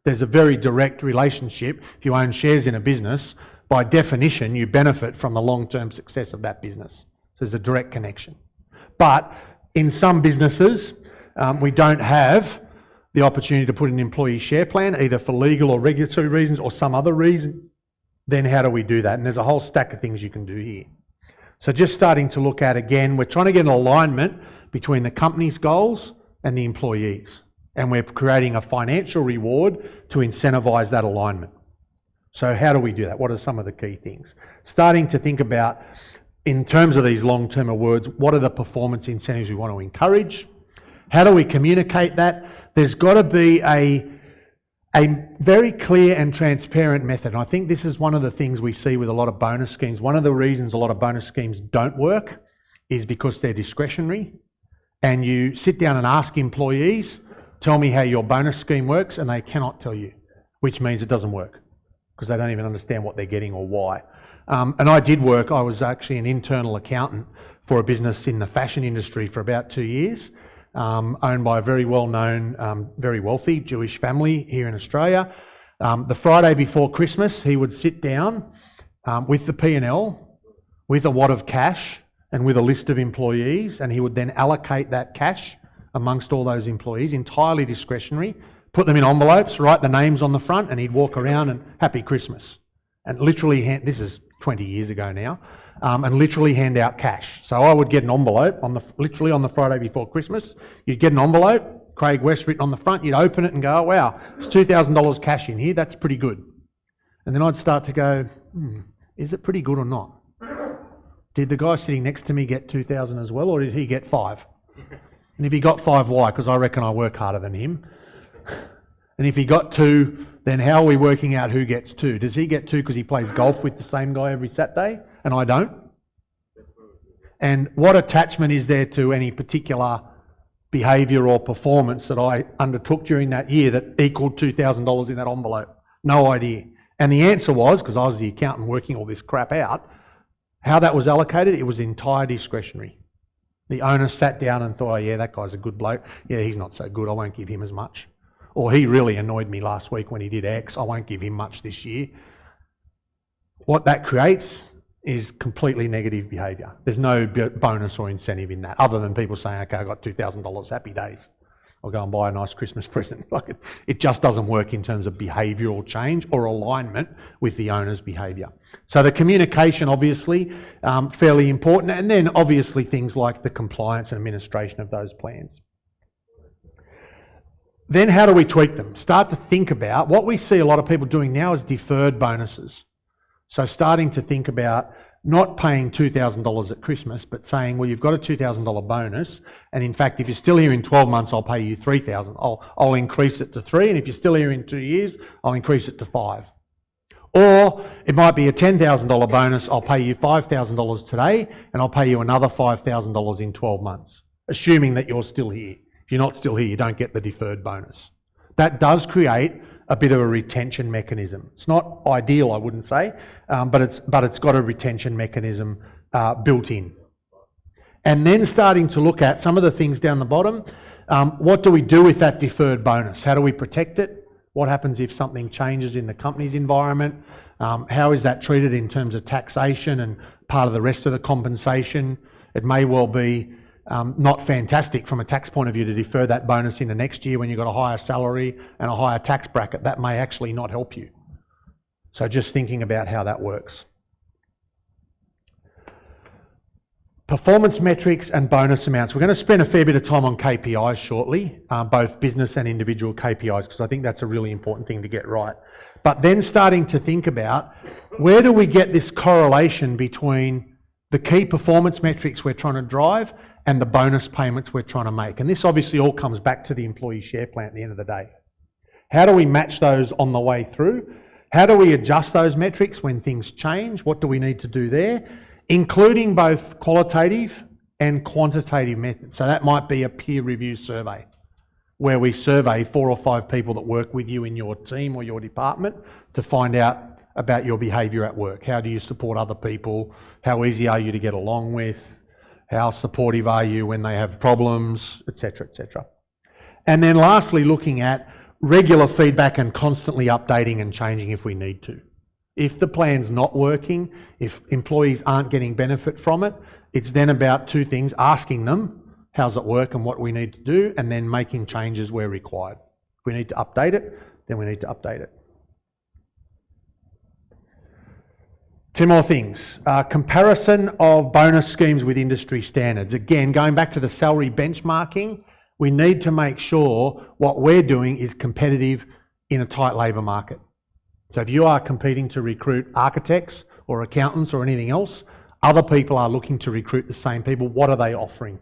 There's a very direct relationship. If you own shares in a business, by definition, you benefit from the long-term success of that business. So there's a direct connection. But in some businesses, we don't have the opportunity to put an employee share plan, either for legal or regulatory reasons or some other reason. Then how do we do that? And there's a whole stack of things you can do here. So just starting to look at, again, we're trying to get an alignment between the company's goals and the employees. And we're creating a financial reward to incentivise that alignment. So how do we do that? What are some of the key things? Starting to think about, in terms of these long-term awards, what are the performance incentives we want to encourage? How do we communicate that? There's got to be a very clear and transparent method. And I think this is one of the things we see with a lot of bonus schemes. One of the reasons a lot of bonus schemes don't work is because they're discretionary. And you sit down and ask employees, tell me how your bonus scheme works, and they cannot tell you, which means it doesn't work because they don't even understand what they're getting or why. And I was actually an internal accountant for a business in the fashion industry for about 2 years. Owned by a very well-known, very wealthy Jewish family here in Australia. The Friday before Christmas, he would sit down with the P&L, with a wad of cash and with a list of employees, and he would then allocate that cash amongst all those employees, entirely discretionary, put them in envelopes, write the names on the front, and he'd walk around and Happy Christmas. And literally, this is 20 years ago now, and literally hand out cash. So I would get an envelope literally on the Friday before Christmas. You'd get an envelope, Craig West written on the front, you'd open it and go, oh, wow, there's $2,000 cash in here, that's pretty good. And then I'd start to go, is it pretty good or not? Did the guy sitting next to me get 2,000 as well, or did he get 5? And if he got 5, why? Because I reckon I work harder than him. And if he got 2, then how are we working out who gets 2? Does he get 2 because he plays golf with the same guy every Saturday and I don't? And what attachment is there to any particular behaviour or performance that I undertook during that year that equaled $2,000 in that envelope? No idea. And the answer was, because I was the accountant working all this crap out, how that was allocated, it was entire discretionary. The owner sat down and thought, oh yeah, that guy's a good bloke. Yeah, he's not so good, I won't give him as much. Or he really annoyed me last week when he did X, I won't give him much this year. What that creates is completely negative behaviour. There's no bonus or incentive in that, other than people saying, okay, I got $2,000, happy days. I'll go and buy a nice Christmas present. It just doesn't work in terms of behavioural change or alignment with the owner's behaviour. So the communication, obviously, fairly important, and then obviously things like the compliance and administration of those plans. Then how do we tweak them? Start to think about, what we see a lot of people doing now is deferred bonuses. So starting to think about not paying $2,000 at Christmas, but saying, well, you've got a $2,000 bonus, and in fact, if you're still here in 12 months, I'll pay you $3,000. I'll increase it to 3, and if you're still here in 2 years, I'll increase it to 5. Or it might be a $10,000 bonus, I'll pay you $5,000 today, and I'll pay you another $5,000 in 12 months, assuming that you're still here. If you're not still here, you don't get the deferred bonus. That does create a bit of a retention mechanism. It's not ideal, I wouldn't say, but it's got a retention mechanism built in. And then starting to look at some of the things down the bottom. What do we do with that deferred bonus? How do we protect it? What happens if something changes in the company's environment? How is that treated in terms of taxation and part of the rest of the compensation? It may well be not fantastic from a tax point of view to defer that bonus into next year when you've got a higher salary and a higher tax bracket. That may actually not help you. So just thinking about how that works. Performance metrics and bonus amounts. We're going to spend a fair bit of time on KPIs shortly, both business and individual KPIs, because I think that's a really important thing to get right. But then starting to think about, where do we get this correlation between the key performance metrics we're trying to drive and the bonus payments we're trying to make? And this obviously all comes back to the employee share plan at the end of the day. How do we match those on the way through? How do we adjust those metrics when things change? What do we need to do there? Including both qualitative and quantitative methods. So that might be a peer review survey, where we survey 4 or 5 people that work with you in your team or your department to find out about your behaviour at work. How do you support other people? How easy are you to get along with? How supportive are you when they have problems, etc., etc. And then lastly, looking at regular feedback and constantly updating and changing if we need to. If the plan's not working, if employees aren't getting benefit from it, it's then about 2 things: asking them, how's it work and what we need to do, and then making changes where required. If we need to update it, then we need to update it. 2 more things. Comparison of bonus schemes with industry standards. Again, going back to the salary benchmarking, we need to make sure what we're doing is competitive in a tight labour market. So if you are competing to recruit architects or accountants or anything else, other people are looking to recruit the same people. What are they offering?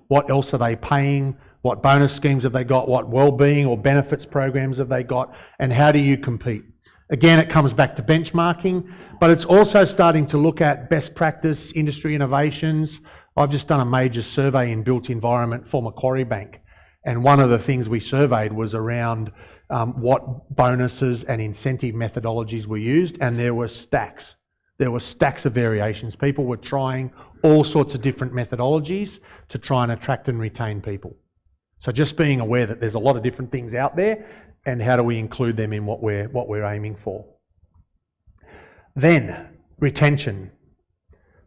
What else are they paying? What bonus schemes have they got? What wellbeing or benefits programs have they got? And how do you compete? Again, it comes back to benchmarking, but it's also starting to look at best practice, industry innovations. I've just done a major survey in built environment for Macquarie Bank, and one of the things we surveyed was around what bonuses and incentive methodologies were used, and there were stacks. There were stacks of variations. People were trying all sorts of different methodologies to try and attract and retain people. So just being aware that there's a lot of different things out there, and how do we include them in what we're aiming for. Then, retention.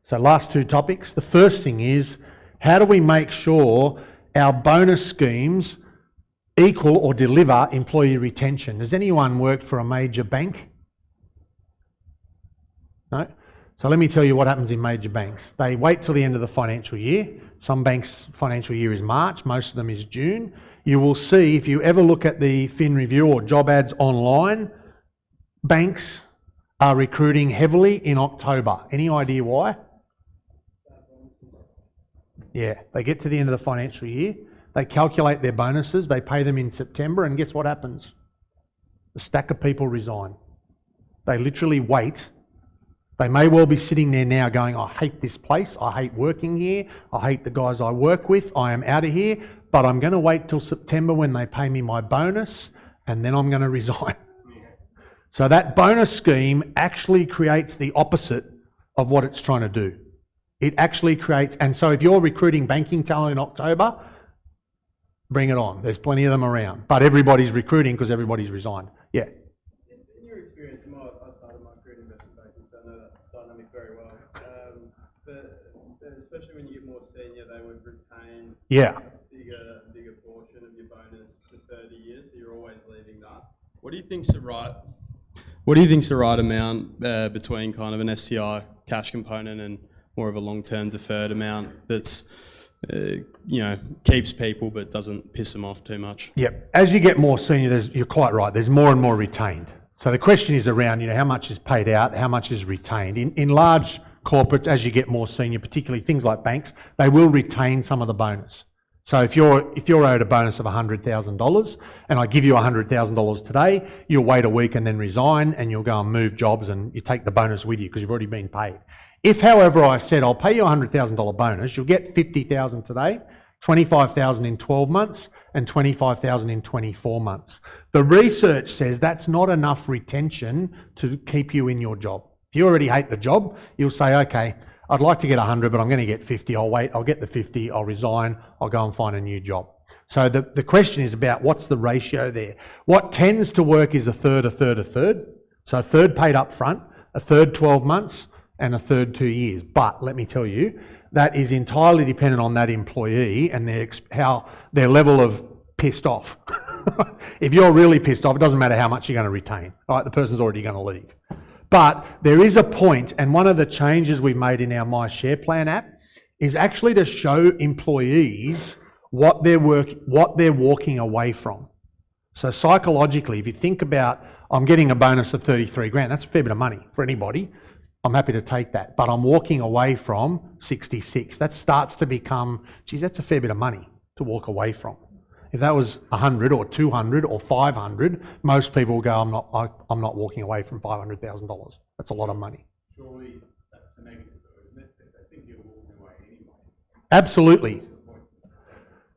So last 2 topics. The first thing is, how do we make sure our bonus schemes equal or deliver employee retention? Has anyone worked for a major bank? No? So let me tell you what happens in major banks. They wait till the end of the financial year. Some banks' financial year is March, most of them is June. You will see, if you ever look at the Fin Review or job ads online, banks are recruiting heavily in October. Any idea why? Yeah, they get to the end of the financial year, they calculate their bonuses, they pay them in September, and guess what happens? A stack of people resign. They literally wait. They may well be sitting there now going, I hate this place, I hate working here, I hate the guys I work with, I am out of here, but I'm going to wait till September when they pay me my bonus, and then I'm going to resign. So that bonus scheme actually creates the opposite of what it's trying to do. It actually creates, and so if you're recruiting banking talent in October, bring it on. There's plenty of them around, but everybody's recruiting because everybody's resigned. Yeah. In your experience, I started my career in investment banking, so I know that dynamic very well. But especially when you get more senior, they would retain Yeah. a bigger portion of your bonus for 30 years, so you're always leaving that. What do you think's the right amount between kind of an STI cash component and more of a long-term deferred amount that's keeps people but doesn't piss them off too much? Yep. As you get more senior, you're quite right, there's more and more retained. So the question is around, how much is paid out, how much is retained. In large corporates, as you get more senior, particularly things like banks, they will retain some of the bonus. So if you're owed a bonus of $100,000 and I give you $100,000 today, you'll wait a week and then resign, and you'll go and move jobs and you take the bonus with you because you've already been paid. If, however, I said I'll pay you a $100,000 bonus, you'll get $50,000 today, $25,000 in 12 months, and $25,000 in 24 months. The research says that's not enough retention to keep you in your job. If you already hate the job, you'll say, okay, I'd like to get 100, but I'm going to get 50. I'll wait, I'll get the 50, I'll resign, I'll go and find a new job. So the question is about what's the ratio there. What tends to work is a third, a third, a third. So a third paid up front, a third 12 months, and a third 2 years. But let me tell you, that is entirely dependent on that employee and their level of pissed off. If you're really pissed off, it doesn't matter how much you're going to retain. All right, the person's already going to leave. But there is a point, and one of the changes we made in our My Share Plan app is actually to show employees what they're walking away from. So psychologically, if you think about, I'm getting a bonus of 33 grand, that's a fair bit of money for anybody. I'm happy to take that, but I'm walking away from 66. That starts to become, geez, that's a fair bit of money to walk away from. If that was 100 or 200 or 500, most people will go, I'm not walking away from $500,000. That's a lot of money. Surely that's a negative though, isn't it? I think you're walking away anyway. Absolutely.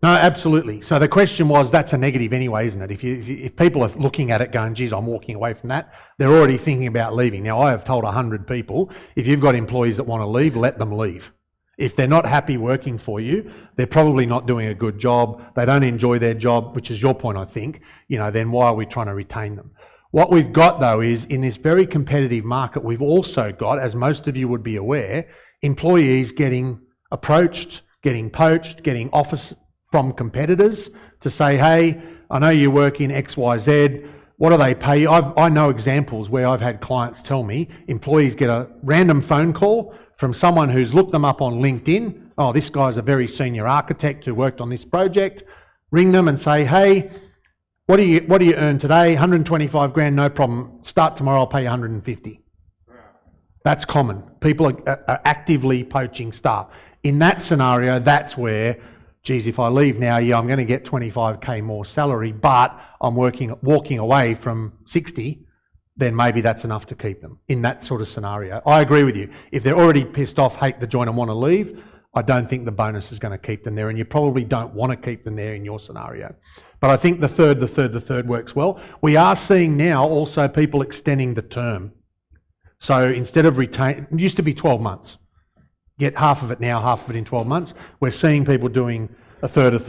No, absolutely. So the question was, that's a negative anyway, isn't it? If people are looking at it going, geez, I'm walking away from that, they're already thinking about leaving. Now, I have told 100 people, if you've got employees that want to leave, let them leave. If they're not happy working for you, they're probably not doing a good job, they don't enjoy their job, which is your point, I think, then why are we trying to retain them? What we've got though is, in this very competitive market, we've also got, as most of you would be aware, employees getting approached, getting poached, getting offers from competitors to say, hey, I know you work in XYZ, what do they pay you? I know examples where I've had clients tell me, employees get a random phone call from someone who's looked them up on LinkedIn. Oh, this guy's a very senior architect who worked on this project. Ring them and say, hey, what do you earn today? 125 grand, no problem. Start tomorrow, I'll pay you 150. That's common. People are actively poaching staff. In that scenario, that's where, geez, if I leave now, yeah, I'm going to get 25k more salary, but I'm walking away from 60. Then maybe that's enough to keep them in that sort of scenario. I agree with you. If they're already pissed off, hate the joint and want to leave, I don't think the bonus is going to keep them there, and you probably don't want to keep them there in your scenario. But I think the third works well. We are seeing now also people extending the term. So instead of it used to be 12 months. Get half of it now, half of it in 12 months. We're seeing people doing a third, a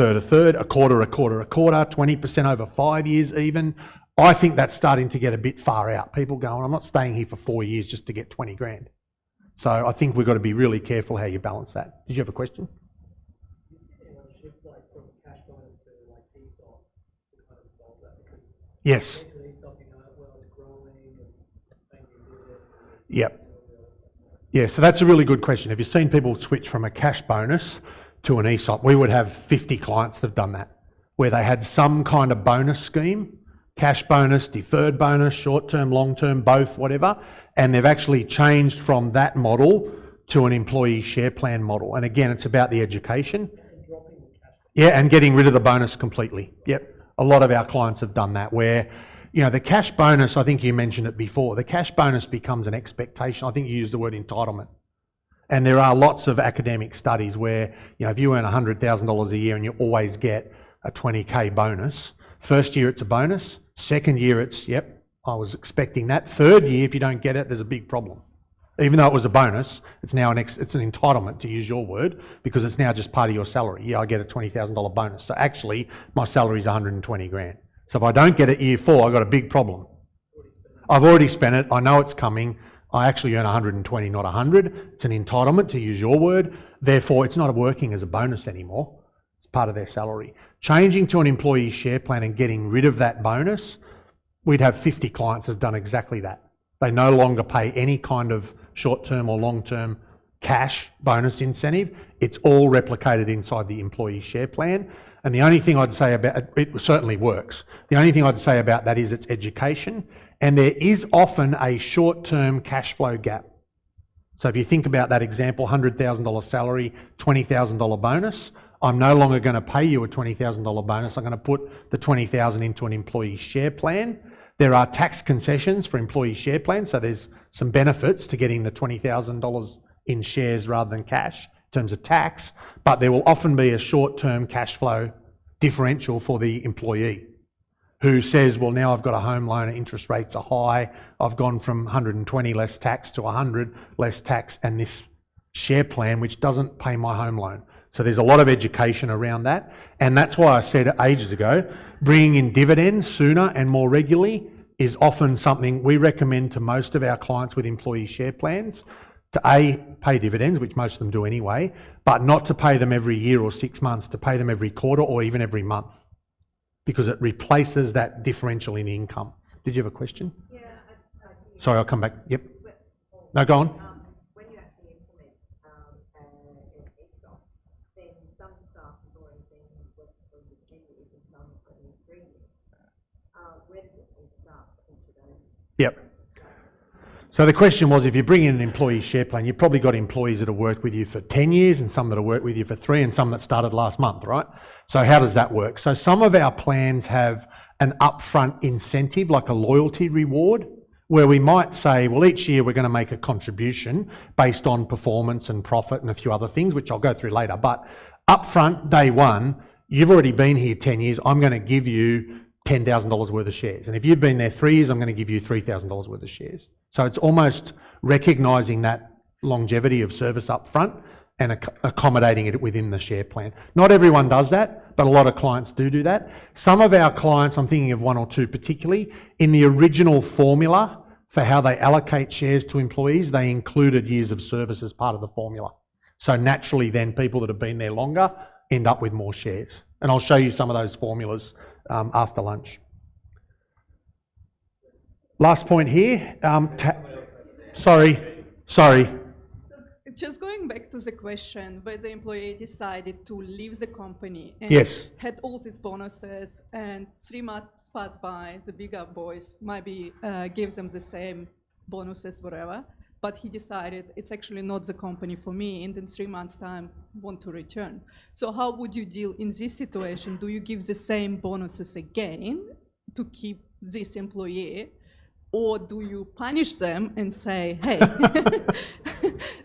quarter, 20% over 5 years even. I think that's starting to get a bit far out. People going, I'm not staying here for 4 years just to get 20 grand. So I think we've got to be really careful how you balance that. Did you have a question? You see anyone shift from cash bonus to ESOP to kind of solve that? Because yes. ESOP, it's growing and paying you dividends. Yep. Yeah, so that's a really good question. Have you seen people switch from a cash bonus to an ESOP? We would have 50 clients that have done that, where they had some kind of bonus scheme, cash bonus, deferred bonus, short-term, long-term, both, whatever, and they've actually changed from that model to an employee share plan model. And again, it's about the education. Yeah, and getting rid of the bonus completely. Yep, a lot of our clients have done that, where, you know, the cash bonus, I think you mentioned it before, the cash bonus becomes an expectation. I think you used the word entitlement. And there are lots of academic studies where, you know, if you earn $100,000 a year and you always get a 20K bonus, first year it's a bonus, second year it's, yep, I was expecting that. Third year, if you don't get it, there's a big problem. Even though it was a bonus, it's now it's an entitlement, to use your word, because it's now just part of your salary. Yeah, I get a $20,000 bonus. So actually, my salary is 120 grand. So if I don't get it year 4, I've got a big problem. I've already spent it. I know it's coming. I actually earn 120, not 100. It's an entitlement, to use your word. Therefore, it's not working as a bonus anymore. It's part of their salary. Changing to an employee share plan and getting rid of that bonus, we'd have 50 clients that have done exactly that. They no longer pay any kind of short-term or long-term cash bonus incentive. It's all replicated inside the employee share plan. And the only thing I'd say about it, it certainly works. The only thing I'd say about that is it's education. And there is often a short-term cash flow gap. So if you think about that example, $100,000 salary, $20,000 bonus, I'm no longer going to pay you a $20,000 bonus. I'm going to put the $20,000 into an employee share plan. There are tax concessions for employee share plans, so there's some benefits to getting the $20,000 in shares rather than cash in terms of tax, but there will often be a short-term cash flow differential for the employee who says, well, now I've got a home loan, interest rates are high, I've gone from 120 less tax to 100 less tax, and this share plan which doesn't pay my home loan. So there's a lot of education around that, and that's why I said ages ago, bringing in dividends sooner and more regularly is often something we recommend to most of our clients with employee share plans, to A, pay dividends, which most of them do anyway, but not to pay them every year or 6 months, to pay them every quarter or even every month, because it replaces that differential in income. Did you have a question? Yeah, I do. Sorry, I'll come back. Yep. No, go on. When you actually implement an ESOP, then some staff have already been working for you 2 years and some only 3 years. Where does it all start into those? Yep. So the question was, if you bring in an employee share plan, you've probably got employees that have worked with you for 10 years and some that have worked with you for 3 and some that started last month, right? So how does that work? So some of our plans have an upfront incentive, like a loyalty reward, where we might say, well, each year we're going to make a contribution based on performance and profit and a few other things, which I'll go through later. But upfront, day one, you've already been here 10 years, I'm going to give you $10,000 worth of shares. And if you've been there 3 years, I'm going to give you $3,000 worth of shares. So it's almost recognising that longevity of service up front and accommodating it within the share plan. Not everyone does that, but a lot of clients do that. Some of our clients, I'm thinking of 1 or 2 particularly, in the original formula for how they allocate shares to employees, they included years of service as part of the formula. So naturally then people that have been there longer end up with more shares. And I'll show you some of those formulas after lunch. Last point here. Sorry. Just going back to the question, where the employee decided to leave the company and Yes. had all these bonuses, and 3 months pass by, the bigger boys maybe gives them the same bonuses, whatever, but he decided it's actually not the company for me, and in 3 months' time want to return. So how would you deal in this situation? Do you give the same bonuses again to keep this employee? Or do you punish them and say, hey,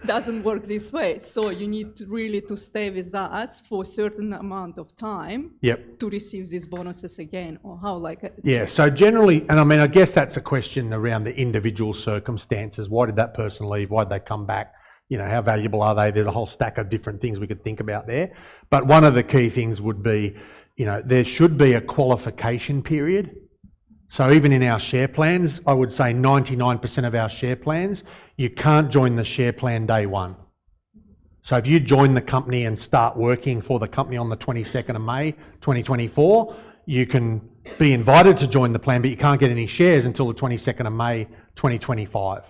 doesn't work this way, so you need to really to stay with us for a certain amount of time to receive these bonuses again, or how like it? Yeah, so generally, and I mean, I guess that's a question around the individual circumstances. Why did that person leave? Why did they come back? You know, how valuable are they? There's a whole stack of different things we could think about there. But one of the key things would be, you know, there should be a qualification period. So even in our share plans, I would say 99% of our share plans, you can't join the share plan day one. So if you join the company and start working for the company on the 22nd of May, 2024, you can be invited to join the plan, but you can't get any shares until the 22nd of May, 2025.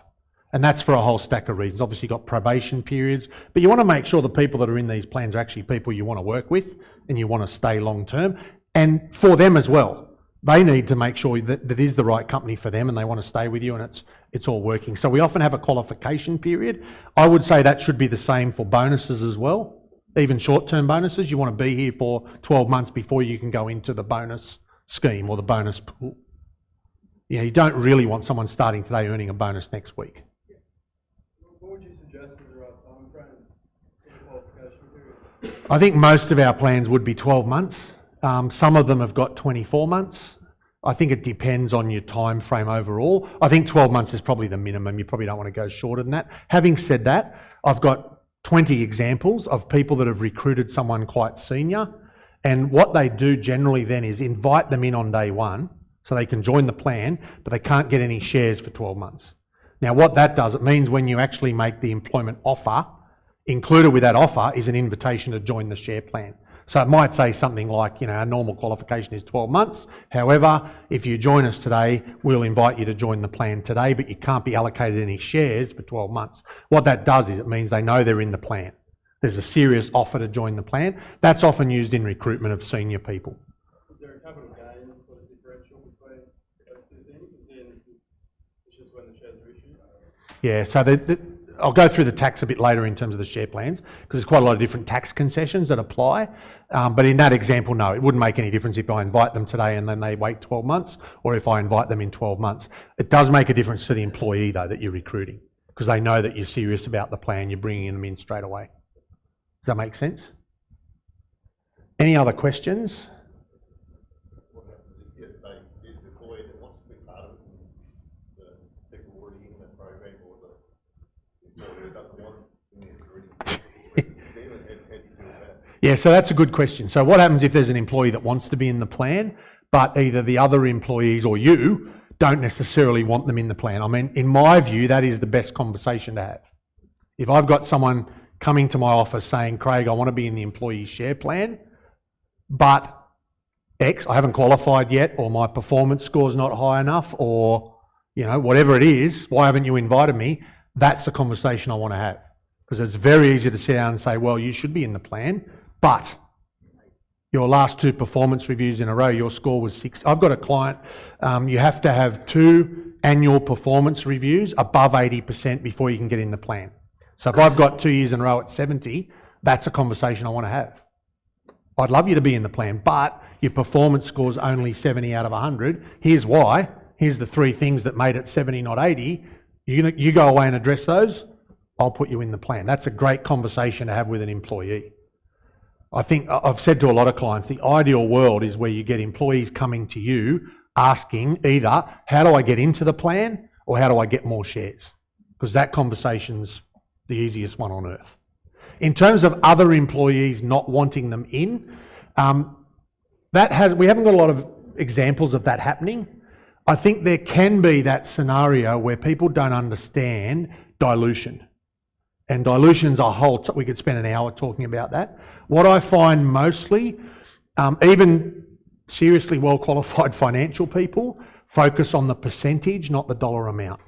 And that's for a whole stack of reasons. Obviously, you've got probation periods, but you want to make sure the people that are in these plans are actually people you want to work with and you want to stay long term. And for them as well, they need to make sure that that is the right company for them and they want to stay with you and it's all working. So we often have a qualification period. I would say that should be the same for bonuses as well. Even short-term bonuses, you want to be here for 12 months before you can go into the bonus scheme or the bonus pool. You know, you don't really want someone starting today earning a bonus next week. What would you suggest is the right time frame for the qualification period? I think most of our plans would be 12 months. Some of them have got 24 months. I think it depends on your time frame overall. I think 12 months is probably the minimum. You probably don't want to go shorter than that. Having said that, I've got 20 examples of people that have recruited someone quite senior, and what they do generally then is invite them in on day one so they can join the plan, but they can't get any shares for 12 months. Now what that does, it means when you actually make the employment offer, included with that offer is an invitation to join the share plan. So it might say something like, you know, our normal qualification is 12 months. However, if you join us today, we'll invite you to join the plan today, but you can't be allocated any shares for 12 months. What that does is it means they know they're in the plan. There's a serious offer to join the plan. That's often used in recruitment of senior people. Is there a capital gain sort of differential between those two things? It's just when the shares are issued? Yeah, so I'll go through the tax a bit later in terms of the share plans, because there's quite a lot of different tax concessions that apply. But in that example, no, it wouldn't make any difference if I invite them today and then they wait 12 months, or if I invite them in 12 months. It does make a difference to the employee, though, that you're recruiting, because they know that you're serious about the plan, you're bringing them in straight away. Does that make sense? Any other questions? What happens if there's an employee that wants to be part of it, and the people already in the program, or the employer doesn't want it, and it's already how do you deal with that? Yeah, so that's a good question. So what happens if there's an employee that wants to be in the plan, but either the other employees or you don't necessarily want them in the plan? I mean, in my view, that is the best conversation to have. If I've got someone coming to my office saying, Craig, I want to be in the employee share plan, but X, I haven't qualified yet, or my performance score's not high enough, or, you know, whatever it is, why haven't you invited me? That's the conversation I want to have. Because it's very easy to sit down and say, well, you should be in the plan, but your last 2 performance reviews in a row, your score was 6. I've got a client, you have to have 2 annual performance reviews above 80% before you can get in the plan. So if I've got 2 years in a row at 70, that's a conversation I want to have. I'd love you to be in the plan, but your performance score's only 70 out of 100. Here's why. Here's the 3 things that made it 70, not 80. You go away and address those, I'll put you in the plan. That's a great conversation to have with an employee. I think I've said to a lot of clients, the ideal world is where you get employees coming to you asking either, how do I get into the plan, or how do I get more shares? Because that conversation's the easiest one on earth. In terms of other employees not wanting them in, we haven't got a lot of examples of that happening. I think there can be that scenario where people don't understand dilution. And dilution's a whole, we could spend an hour talking about that. What I find mostly, even seriously well-qualified financial people focus on the percentage, not the dollar amount.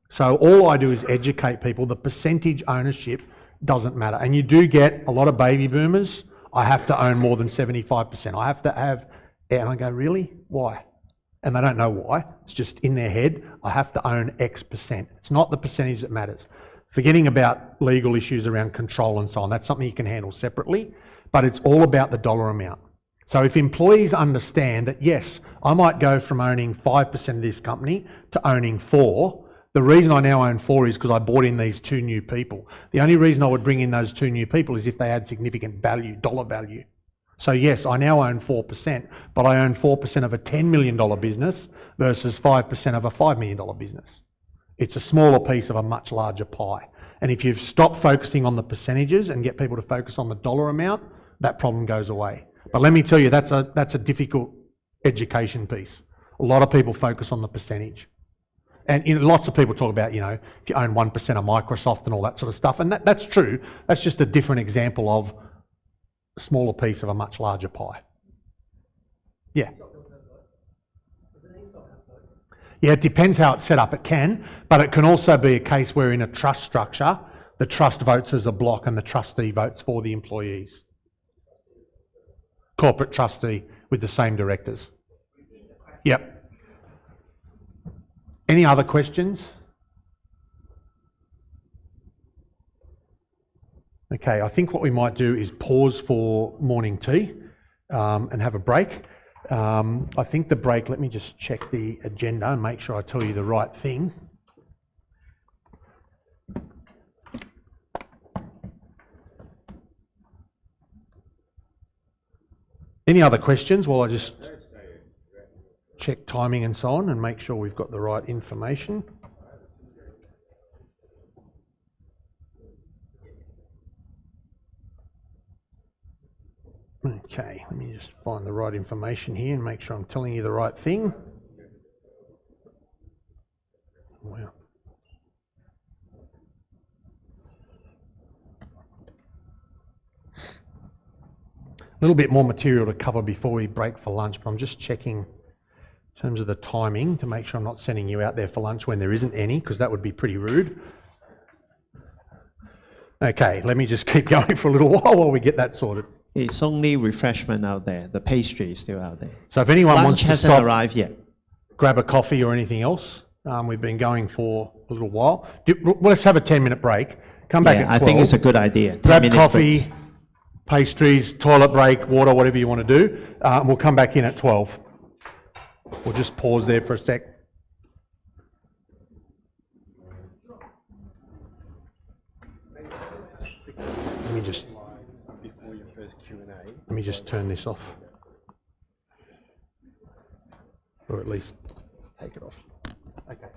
So all I do is educate people. The percentage ownership doesn't matter. And you do get a lot of baby boomers. I have to own more than 75%. I have to have, and I go, really? Why? And they don't know why. It's just in their head, I have to own X percent. It's not the percentage that matters. Forgetting about legal issues around control and so on, that's something you can handle separately, but it's all about the dollar amount. So if employees understand that, yes, I might go from owning 5% of this company to owning 4%, the reason I now own 4 is because I brought in these 2 new people. The only reason I would bring in those 2 new people is if they had significant value, dollar value. So yes, I now own 4%, but I own 4% of a $10 million business versus 5% of a $5 million business. It's a smaller piece of a much larger pie. And if you stop focusing on the percentages and get people to focus on the dollar amount, that problem goes away. But let me tell you, that's a difficult education piece. A lot of people focus on the percentage. And lots of people talk about, if you own 1% of Microsoft and all that sort of stuff, and that's true. That's just a different example of a smaller piece of a much larger pie. Yeah. Yeah, it depends how it's set up. It can, but it can also be a case where in a trust structure, the trust votes as a block and the trustee votes for the employees. Corporate trustee with the same directors. Yep. Any other questions? Okay, I think what we might do is pause for morning tea and have a break. I think the break, let me just check the agenda and make sure I tell you the right thing. Any other questions while I just check timing and so on and make sure we've got the right information? Okay, let me just find the right information here and make sure I'm telling you the right thing. Wow. A little bit more material to cover before we break for lunch, but I'm just checking in terms of the timing to make sure I'm not sending you out there for lunch when there isn't any, because that would be pretty rude. Okay, let me just keep going for a little while we get that sorted. It's only refreshment out there. The pastry is still out there. So if anyone Lunch wants to hasn't stop, arrived yet. grab a coffee or anything else, we've been going for a little while. Let's have a 10-minute break. Come back Yeah, at 12. I think it's a good idea. 10 Grab minutes coffee, breaks. pastries, toilet break, water, whatever you want to do. And we'll come back in at 12. We'll just pause there for a sec. Let me just, Before your first Q&A. let me just turn this off. Or at least take it off. Okay.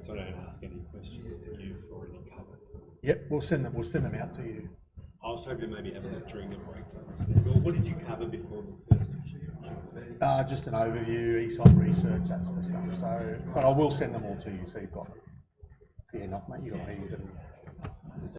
So I don't ask any questions that you've already covered. Yep, we'll send them out to you. I was hoping to maybe have it during the break. Well, what did you cover before the first? Just an overview, ESOP research, that sort of stuff. So, but I will send them all to you so you've got them. Yeah, enough, mate. You've got meetings every